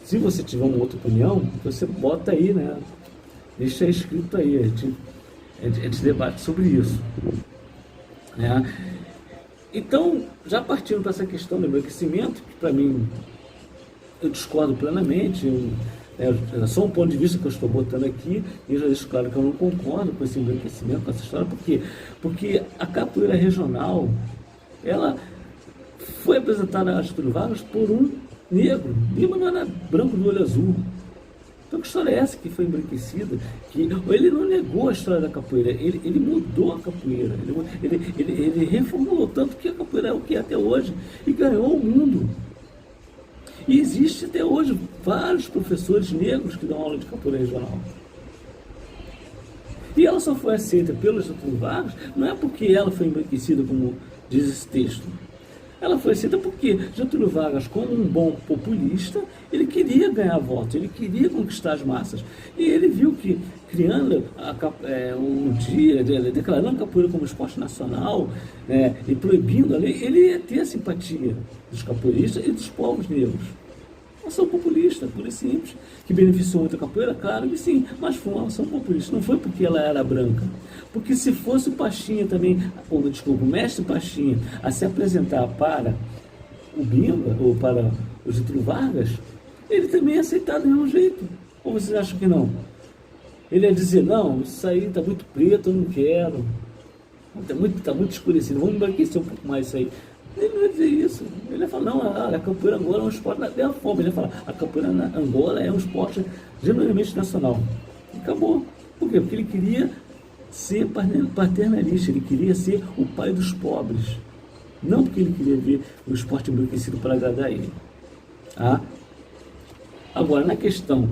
Se você tiver uma outra opinião, você bota aí, né? Deixa escrito aí, a gente debate sobre isso, né? Então, já partindo para essa questão do embranquecimento, que para mim eu discordo plenamente, é só um ponto de vista que eu estou botando aqui, e eu já deixo claro que eu não concordo com esse embranquecimento, com essa história. Por quê? Porque a capoeira regional, ela foi apresentada a Getúlio Vargas por um negro. Bimba não era branco do olho azul. Então, que história é essa que foi embranquecida? Ele não negou a história da capoeira, ele mudou a capoeira, ele reformulou tanto que a capoeira é o que é até hoje e ganhou o mundo. E existe até hoje vários professores negros que dão aula de capoeira regional. E ela só foi aceita pelo Getúlio Vargas, não é porque ela foi embranquecida, como diz esse texto. Ela foi aceita porque Getúlio Vargas, como um bom populista, ele queria ganhar votos, ele queria conquistar as massas. E ele viu que, criando um dia, declarando a capoeira como esporte nacional, e proibindo a lei, ele ia ter a simpatia dos capoeiristas e dos povos negros. Uma ação populista, pura e simples, que beneficiou muito a capoeira, claro que sim, mas foi uma ação populista, não foi porque ela era branca. Porque se fosse o Pachinha também, o mestre Pachinha, a se apresentar para o Bimba, ou para o Getúlio Vargas, ele também ia aceitar do mesmo jeito. Ou vocês acham que não? Ele ia dizer, não, isso aí está muito preto, eu não quero. Está muito escurecido, vamos embranquecer um pouco mais isso aí. Ele não ia dizer isso. Ele ia falar, não, a capoeira Angola é um esporte da mesma forma. Ele ia falar, a capoeira Angola é um esporte genuinamente nacional. E acabou. Por quê? Porque ele queria ser paternalista, ele queria ser o pai dos pobres. Não porque ele queria ver o esporte embranquecido para agradar ele. Agora, na questão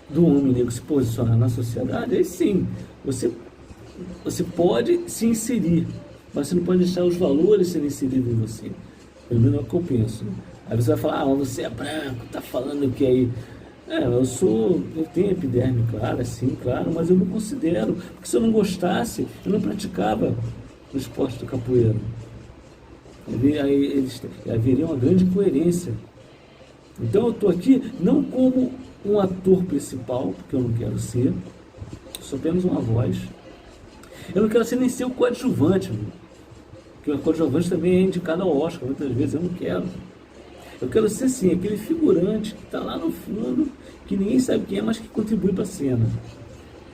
do homem negro se posicionar na sociedade, aí sim, você pode se inserir, mas você não pode deixar os valores serem inseridos em você. Pelo menos é o que eu penso. Aí você vai falar, você é branco, tá falando o que aí? Eu tenho epiderme, claro, sim, claro, mas eu me considero, porque se eu não gostasse, eu não praticava o esporte do capoeira. Aí haveria uma grande coerência. Então eu estou aqui não como um ator principal, porque eu não quero ser, sou apenas uma voz. Eu não quero ser nem ser o coadjuvante, que a coadjuvante também é indicada ao Oscar, muitas vezes eu não quero. Eu quero ser, sim, aquele figurante que está lá no fundo, que ninguém sabe quem é, mas que contribui para a cena.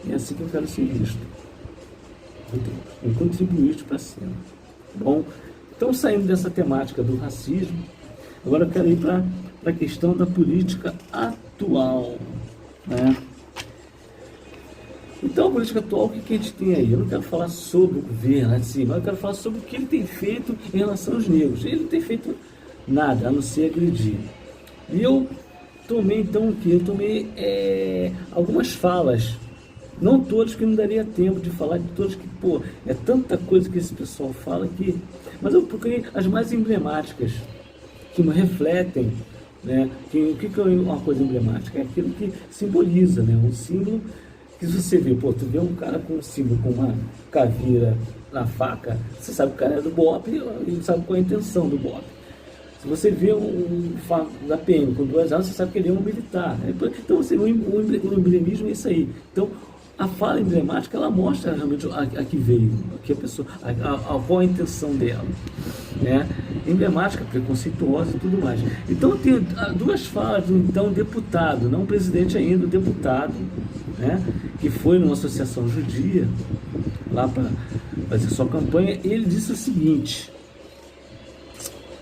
É assim que eu quero ser visto. Um contribuinte para a cena. Bom, então, saindo dessa temática do racismo, agora eu quero ir para a questão da política atual, né? Então, a política atual, o que a gente tem aí? Eu não quero falar sobre o governo assim, mas eu quero falar sobre o que ele tem feito em relação aos negros. Ele não tem feito nada, a não ser agredir. E eu tomei, então, o quê? Eu tomei algumas falas, não todas, porque não daria tempo de falar de todas, que, pô, é tanta coisa que esse pessoal fala que... Mas eu procurei as mais emblemáticas, que me refletem, né? O que é uma coisa emblemática? É aquilo que simboliza, né? Um símbolo que você vê, pô, tu vê um cara com um símbolo, com uma caveira na faca, você sabe que o cara é do BOPE e sabe qual é a intenção do BOPE. Se você vê um da PM com 2 armas, você sabe que ele é um militar, né? Então, assim, o emblemismo é isso aí. Então, a fala emblemática, ela mostra realmente a que veio, a que a pessoa, qual a intenção dela, né? Emblemática, preconceituosa e tudo mais. Então, tem 2 falas do então deputado, não presidente ainda, o deputado, né? Que foi numa associação judia, lá para fazer sua campanha, e ele disse o seguinte,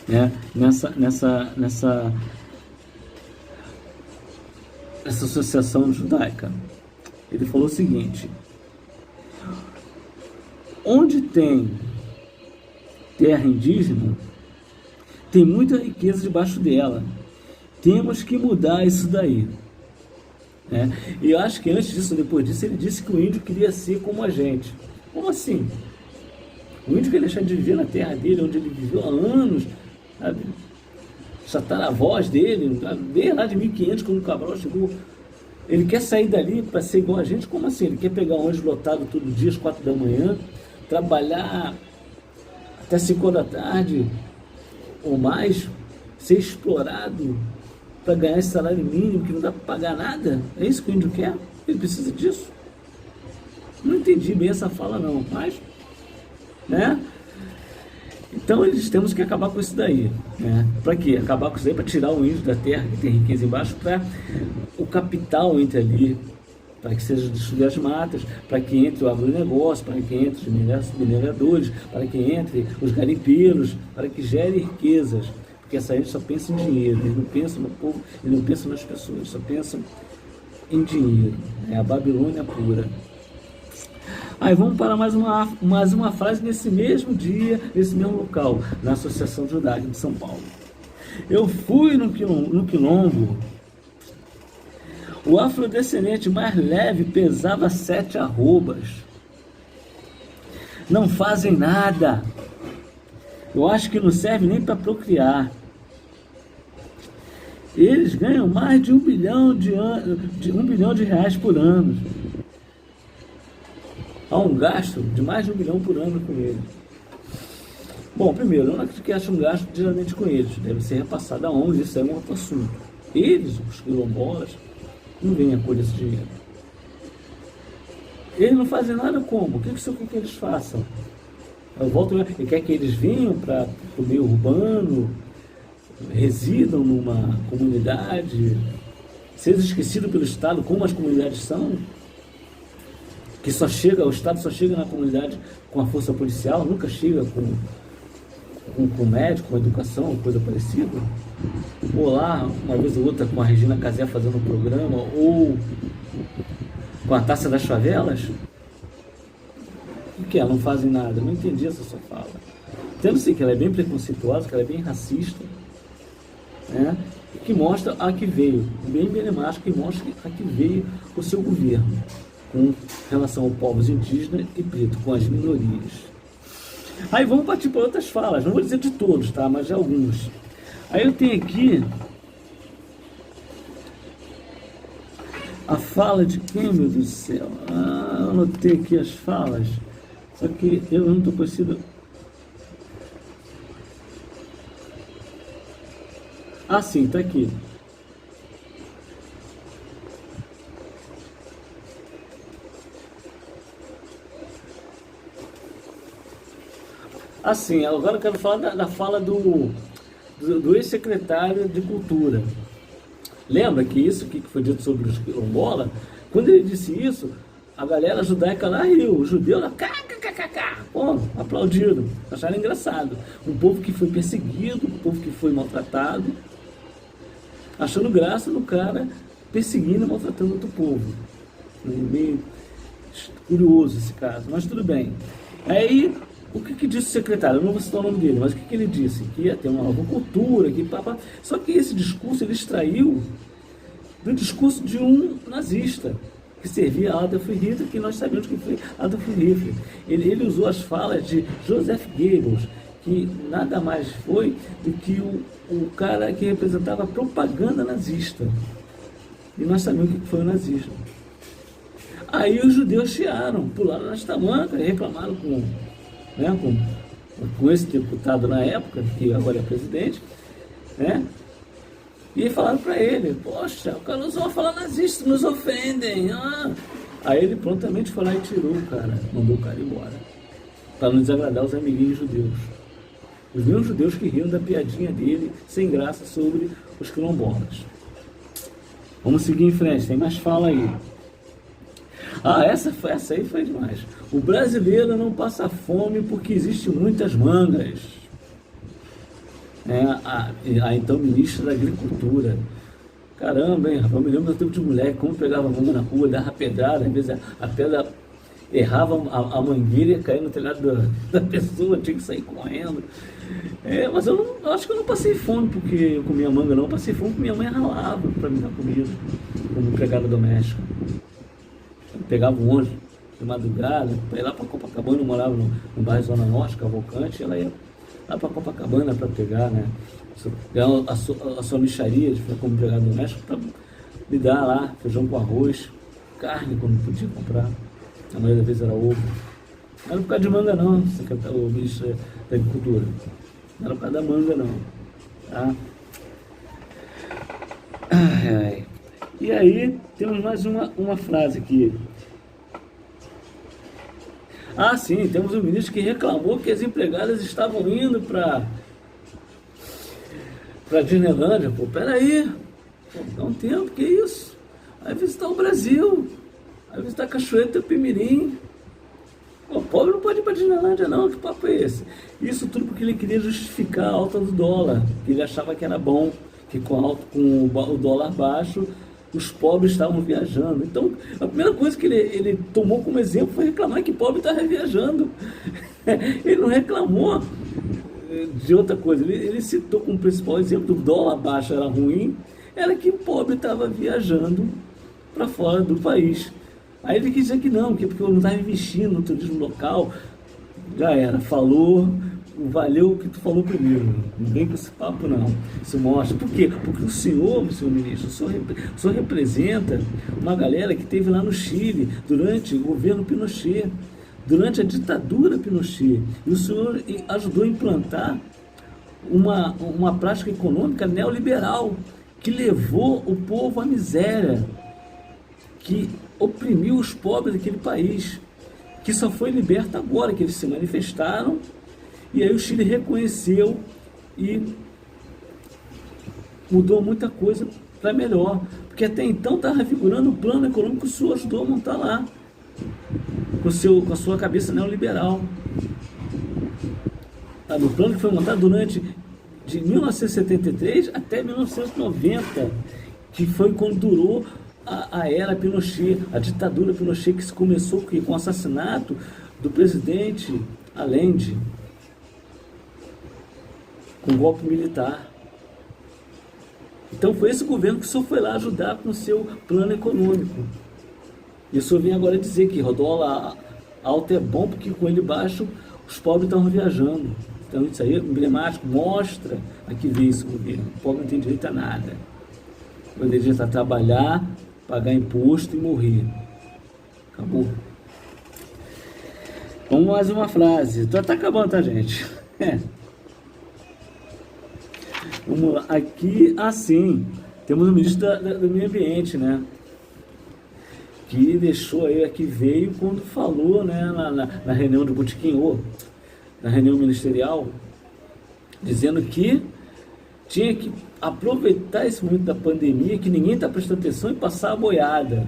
né? Nessa associação judaica. Ele falou o seguinte: onde tem terra indígena, tem muita riqueza debaixo dela. Temos que mudar isso daí. E eu acho que antes disso, depois disso, ele disse que o índio queria ser como a gente. Como assim? O índio quer deixar de viver na terra dele, onde ele viveu há anos, sabe? Os tataravós dele, desde lá de 1500, quando o Cabral chegou. Ele quer sair dali para ser igual a gente? Como assim? Ele quer pegar um ônibus lotado todo dia, às 4 da manhã, trabalhar até 5 da tarde ou mais, ser explorado para ganhar esse salário mínimo que não dá para pagar nada? É isso que o índio quer? Ele precisa disso? Não entendi bem essa fala não, mas, né? Então temos que acabar com isso daí, né? Para quê? Acabar com isso daí para tirar o índio da terra, que tem riqueza embaixo, para o capital entre ali, para que seja destruir as matas, para que entre o agronegócio, para que entre os mineradores, para que entre os garimpeiros, para que gere riquezas, porque essa gente só pensa em dinheiro, eles não pensam no povo, eles não pensam nas pessoas, só pensam em dinheiro, é a Babilônia pura. Aí vamos para mais uma frase nesse mesmo dia, nesse mesmo local, na Associação Judaica de São Paulo. Eu fui no quilombo, o afrodescendente mais leve pesava 7 arrobas. Não fazem nada. Eu acho que não serve nem para procriar. Eles ganham mais de 1 bilhão de reais por ano. Há um gasto de mais de 1 bilhão por ano com eles. Bom, primeiro, eu não acredito que acha um gasto diretamente com eles. Deve ser repassado a ONGs, isso é um outro assunto. Eles, os quilombolas, não vêm a colher esse dinheiro. Eles não fazem nada como? O que você quer que eles façam? Eu volto, ele quer que eles venham para o meio urbano, residam numa comunidade, sejam esquecidos pelo Estado, como as comunidades são, que o Estado só chega na comunidade com a força policial, nunca chega com médico, com educação, coisa parecida. Ou lá, uma vez ou outra, com a Regina Casé fazendo um programa, ou com a Taça das Favelas. O que? Não fazem nada? Não entendi essa sua fala. Tendo sim que ela é bem preconceituosa, que ela é bem racista, né? Que mostra a que veio, bem emblemático, que mostra a que veio o seu governo com relação aos povos indígenas e preto, com as minorias. Aí vamos partir para outras falas, não vou dizer de todos, tá? Mas de alguns. Aí eu tenho aqui a fala de quem, meu Deus do céu? Eu anotei aqui as falas, só que eu não estou conseguindo. Ah, sim, está aqui. Assim, agora eu quero falar da fala do ex-secretário de Cultura. Lembra que isso que foi dito sobre os quilombolas? Quando ele disse isso, a galera judaica lá riu, o judeu lá, pô, aplaudiram, acharam engraçado. Um povo que foi perseguido, um povo que foi maltratado, achando graça no cara perseguindo e maltratando outro povo. Meio curioso esse caso, mas tudo bem. Aí, o que disse o secretário? Eu não vou citar o nome dele, mas o que ele disse? Que ia ter uma nova cultura, que papá. Só que esse discurso ele extraiu do discurso de um nazista, que servia a Adolf Hitler, que nós sabemos que foi Adolf Hitler. Ele usou as falas de Joseph Goebbels, que nada mais foi do que o cara que representava a propaganda nazista. E nós sabemos o que foi o nazismo. Aí os judeus chiaram, pularam nas tamancas e reclamaram com esse deputado na época, que agora é presidente, né? E falaram para ele, poxa, o cara usou uma fala nazista, nos ofendem. Ah. Aí ele prontamente foi lá e tirou o cara, mandou o cara embora, para não desagradar os amiguinhos judeus. Os mesmos judeus que riam da piadinha dele, sem graça, sobre os quilombolas. Vamos seguir em frente, tem mais fala aí. Ah, essa aí foi demais. O brasileiro não passa fome porque existem muitas mangas. A então ministra da Agricultura. Caramba, hein, rapaz, eu me lembro do tempo de moleque, como pegava manga na rua, dava pedrada, às vezes a pedra errava a mangueira e caía no telhado da pessoa, tinha que sair correndo. Mas eu acho que eu não passei fome porque eu comia manga, não. Eu passei fome porque minha mãe ralava para me dar comida, como empregada doméstica. Eu pegava um ônibus de madrugada, para ir lá para Copacabana, eu morava no bairro Zona Norte, Cavalcante, e ela ia lá para Copacabana para pegar, né? A sua mixaria, como empregada doméstica, para me dar lá feijão com arroz, carne quando podia comprar. A maioria das vezes era ovo. Não era por causa de manga não, o ministro da Agricultura. Não era por causa da manga não. Tá? Ai. E aí, temos mais uma frase aqui. Ah, sim, temos um ministro que reclamou que as empregadas estavam indo para Disneylândia. Pô, peraí, dá um tempo, que isso? Vai visitar o Brasil, vai visitar Cachoeira do Itapemirim. O pobre não pode ir para Disneylândia não, que papo é esse? Isso tudo porque ele queria justificar a alta do dólar, que ele achava que era bom, que com o dólar baixo, os pobres estavam viajando. Então, a primeira coisa que ele tomou como exemplo foi reclamar que pobre estava viajando. Ele não reclamou de outra coisa. Ele citou como principal exemplo do dólar baixo era ruim, era que o pobre estava viajando para fora do país. Aí ele quis dizer que não, porque eu não estava investindo no turismo local. Já era, falou, valeu o que tu falou primeiro. Não vem com esse papo não. Isso mostra. Por quê? Porque o senhor ministro, o senhor representa uma galera que esteve lá no Chile durante o governo Pinochet, durante a ditadura Pinochet. E o senhor ajudou a implantar uma prática econômica neoliberal que levou o povo à miséria, que oprimiu os pobres daquele país, que só foi liberta agora, que eles se manifestaram, e aí o Chile reconheceu e mudou muita coisa para melhor, porque até então estava figurando o plano econômico que o senhor ajudou a montar lá, com a sua cabeça neoliberal. No plano que foi montado de 1973 até 1990, que foi quando durou a era Pinochet, a ditadura Pinochet, que se começou com o assassinato do presidente Allende, com golpe militar. Então foi esse governo que o senhor foi lá ajudar com o seu plano econômico. E o senhor vem agora dizer que o dólar alto é bom porque com ele baixo os pobres estão viajando. Então isso aí é emblemático, mostra a que veio esse governo. O pobre não tem direito a nada. O pobre tem direito a trabalhar, pagar imposto e morrer. Acabou. Vamos mais uma frase. Tá acabando, tá, gente? Vamos lá. Aqui, assim, temos o ministro do Meio Ambiente, né? Que deixou aí, aqui veio quando falou, né, na reunião do Botequim, na reunião ministerial, dizendo que tinha que aproveitar esse momento da pandemia, que ninguém está prestando atenção, e passar a boiada.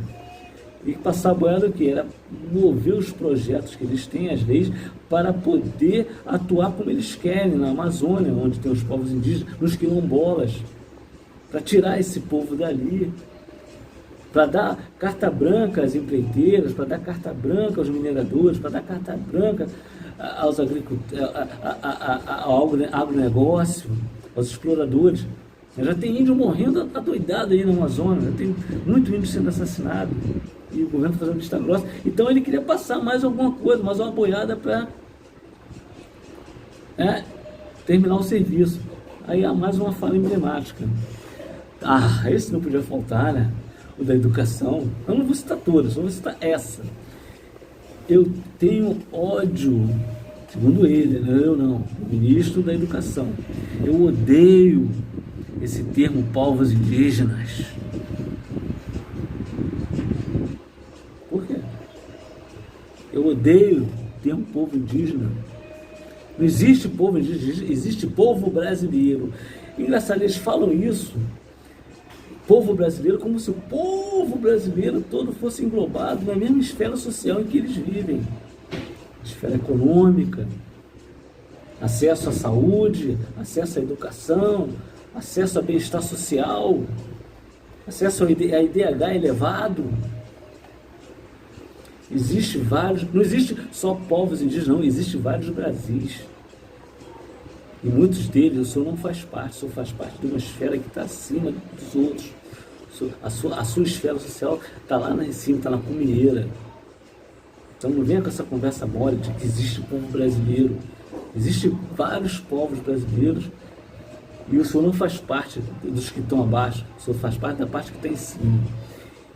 E passar a boiada o quê? Era mover os projetos que eles têm, as leis, para poder atuar como eles querem na Amazônia, onde tem os povos indígenas, nos quilombolas, para tirar esse povo dali, para dar carta branca às empreiteiras, para dar carta branca aos mineradores, para dar carta branca aos agricultores, ao agronegócio, aos exploradores. Já tem índio morrendo adoidado aí na Amazônia, já tem muito índio sendo assassinado, e o governo fazendo vista grossa. Então ele queria passar mais alguma coisa, mais uma boiada para terminar o serviço. Aí há mais uma fala emblemática. Esse não podia faltar, né? O da educação. Eu não vou citar todas, só vou citar essa. Eu tenho ódio, segundo ele, eu não, o ministro da Educação. Eu odeio esse termo povos indígenas. Por quê? Eu odeio o termo povo indígena. Não existe povo indígena, existe povo brasileiro. Engraçado, eles falam isso, povo brasileiro, como se o povo brasileiro todo fosse englobado na mesma esfera social em que eles vivem. Esfera econômica, acesso à saúde, acesso à educação, acesso a bem-estar social, acesso a IDH elevado. Existe vários, não existe só povos indígenas, não, existe vários Brasis. E muitos deles o senhor não faz parte, o senhor faz parte de uma esfera que está acima dos outros. A sua esfera social está lá em cima, está na cumieira. Então não venha com essa conversa mole de que existe povo brasileiro. Existem vários povos brasileiros e o senhor não faz parte dos que estão abaixo, o senhor faz parte da parte que está em cima.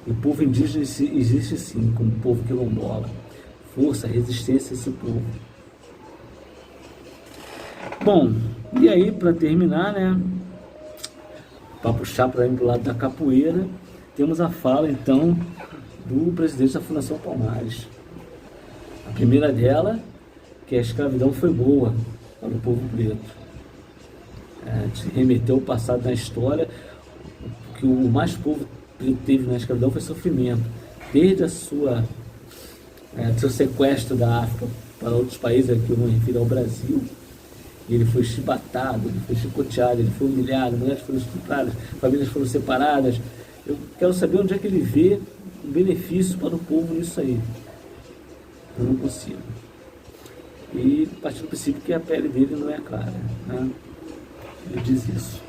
E o povo indígena existe sim, como povo quilombola. Força, resistência a esse povo. Bom, e aí para terminar, né? Para puxar para o lado da capoeira, temos a fala então do presidente da Fundação Palmares. A primeira dela, que a escravidão foi boa para o povo preto. Remeteu ao passado na história, que o mais povo preto teve na escravidão foi sofrimento. Desde a seu sequestro da África para outros países, aqui eu me refiro ao Brasil, ele foi chibatado, ele foi chicoteado, ele foi humilhado, mulheres foram estupradas, famílias foram separadas. Eu quero saber onde é que ele vê um benefício para o povo nisso aí. Eu não consigo. E a partir do princípio que a pele dele não é clara, né? Ele diz isso.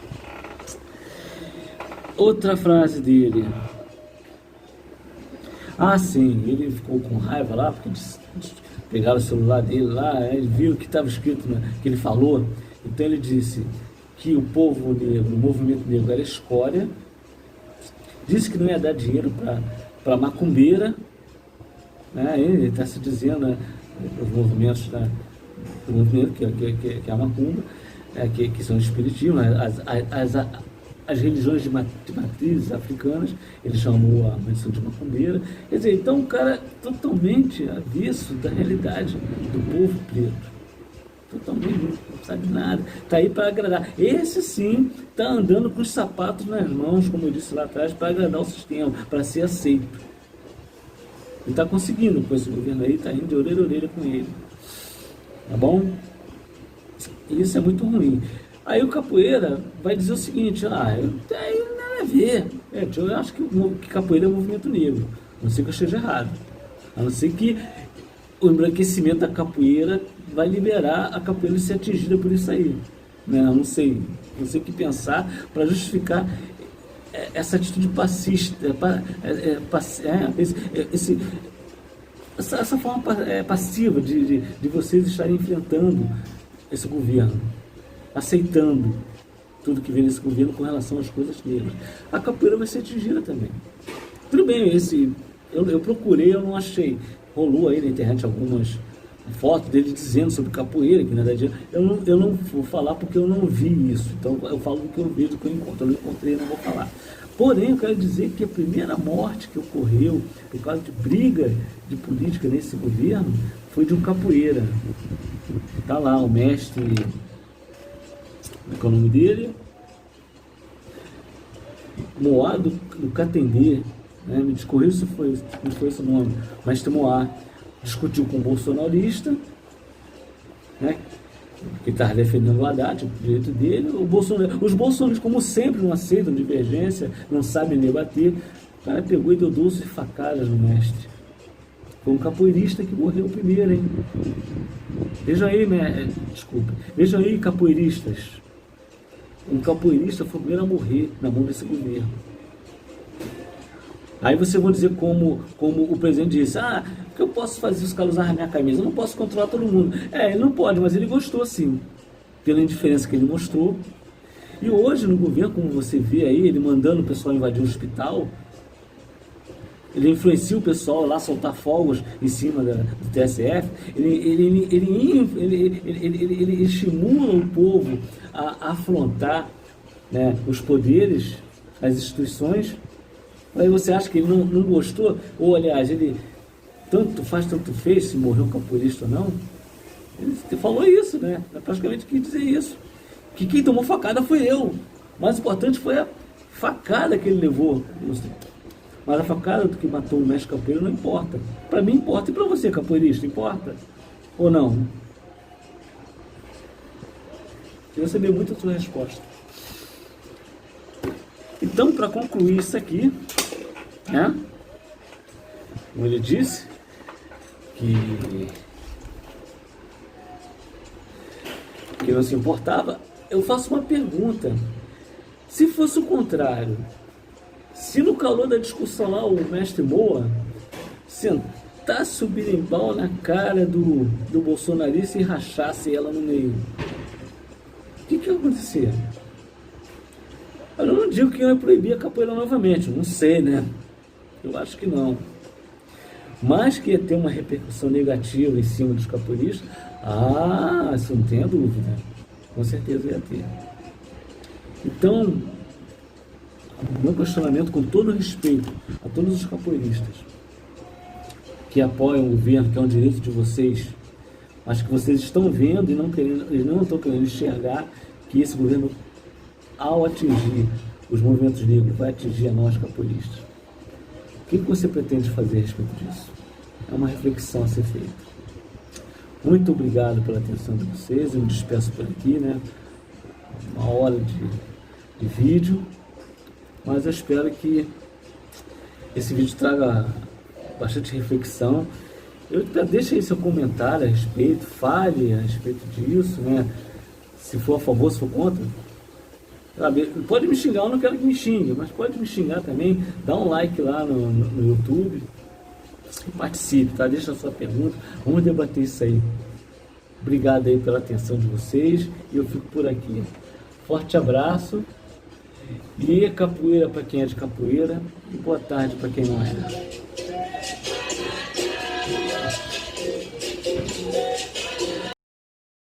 Outra frase dele. Sim, ele ficou com raiva lá, porque pegaram o celular dele lá, ele viu o que estava escrito, né, que ele falou. Então ele disse que o povo negro, o movimento negro era escória, disse que não ia dar dinheiro para macumbeira, né, ele está se dizendo, né, os movimentos, né, o movimento que é a macumba, que são o espiritismo, as religiões de matrizes africanas, ele chamou a medição de macumbeira. Quer dizer, então o cara totalmente avesso da realidade do povo preto. Totalmente, não sabe nada. Está aí para agradar. Esse sim está andando com os sapatos nas mãos, como eu disse lá atrás, para agradar o sistema, para ser aceito. Ele está conseguindo, com esse governo aí, está indo de orelha a orelha com ele. Tá bom? Isso é muito ruim. Aí o capoeira vai dizer o seguinte, eu não tenho nada a ver. Eu acho que capoeira é um movimento negro, a não ser que eu esteja errado. A não ser que o embranquecimento da capoeira vai liberar a capoeira de ser atingida por isso aí. Né? Eu não sei o que pensar para justificar essa atitude passista, essa forma passiva de vocês estarem enfrentando esse governo, aceitando tudo que vem desse governo com relação às coisas negras. A capoeira vai ser atingida também. Tudo bem, eu procurei, eu não achei. Rolou aí na internet algumas fotos dele dizendo sobre capoeira, que na verdade eu não vou falar porque eu não vi isso. Então eu falo do que eu vejo, do que eu encontro. Eu não encontrei, não vou falar. Porém, eu quero dizer que a primeira morte que ocorreu por causa de briga de política nesse governo foi de um capoeira. Tá lá o mestre, qual é o nome dele? Moá do Catendê, né? Me discorreu se não foi esse o nome, mas tem Moá, discutiu com o bolsonarista, né? Que estava defendendo o Haddad, o direito dele. Os bolsonaristas, como sempre, não aceitam divergência, não sabem debater. O cara pegou e deu 12 facadas no mestre. Foi um capoeirista que morreu primeiro, hein? Vejam aí, desculpa. Vejam aí, capoeiristas. Um capoeirista foi o primeiro a morrer na mão desse governo. Aí vocês vão dizer como o presidente disse, o que eu posso fazer se os caras usarem a minha camisa? Eu não posso controlar todo mundo. Ele não pode, mas ele gostou sim, pela indiferença que ele mostrou. E hoje no governo, como você vê aí, ele mandando o pessoal invadir o hospital, ele influencia o pessoal lá a soltar fogos em cima do TSF, ele estimula o povo a afrontar, né, os poderes, as instituições. Aí você acha que ele não gostou? Ou, aliás, ele tanto fez, se morreu um capoeirista ou não? Ele falou isso, né? Praticamente quis dizer isso. Que quem tomou facada foi eu. O mais importante foi a facada que ele levou. Mas a facada do que matou o mestre capoeiro não importa. Para mim importa. E para você, capoeirista, importa? Ou não? Queria saber muito a sua resposta. Então, para concluir isso aqui, né? Como ele disse, que não se importava, eu faço uma pergunta. Se fosse o contrário, se no calor da discussão lá o mestre Moa sentasse o birimbau na cara do bolsonarista e rachasse ela no meio, o que ia acontecer? Eu não digo que ia proibir a capoeira novamente, não sei, né? Eu acho que não. Mas que ia ter uma repercussão negativa em cima dos capoeiristas, isso não tenha dúvida. Com certeza ia ter. Então, meu questionamento, com todo respeito a todos os capoeiristas que apoiam o governo, que é um direito de vocês, acho que vocês estão vendo e não estão querendo enxergar que esse governo, ao atingir os movimentos negros, vai atingir a nós capoeiristas. O que você pretende fazer a respeito disso? É uma reflexão a ser feita. Muito obrigado pela atenção de vocês. Eu me despeço por aqui, né? Uma hora de vídeo. Mas eu espero que esse vídeo traga bastante reflexão. Deixa aí seu comentário a respeito, fale a respeito disso, né? Se for a favor, se for contra. Pode me xingar, eu não quero que me xingue, mas pode me xingar também. Dá um like lá no YouTube. Participe, tá? Deixa a sua pergunta. Vamos debater isso aí. Obrigado aí pela atenção de vocês. E eu fico por aqui. Forte abraço. E capoeira para quem é de capoeira. E boa tarde para quem não é.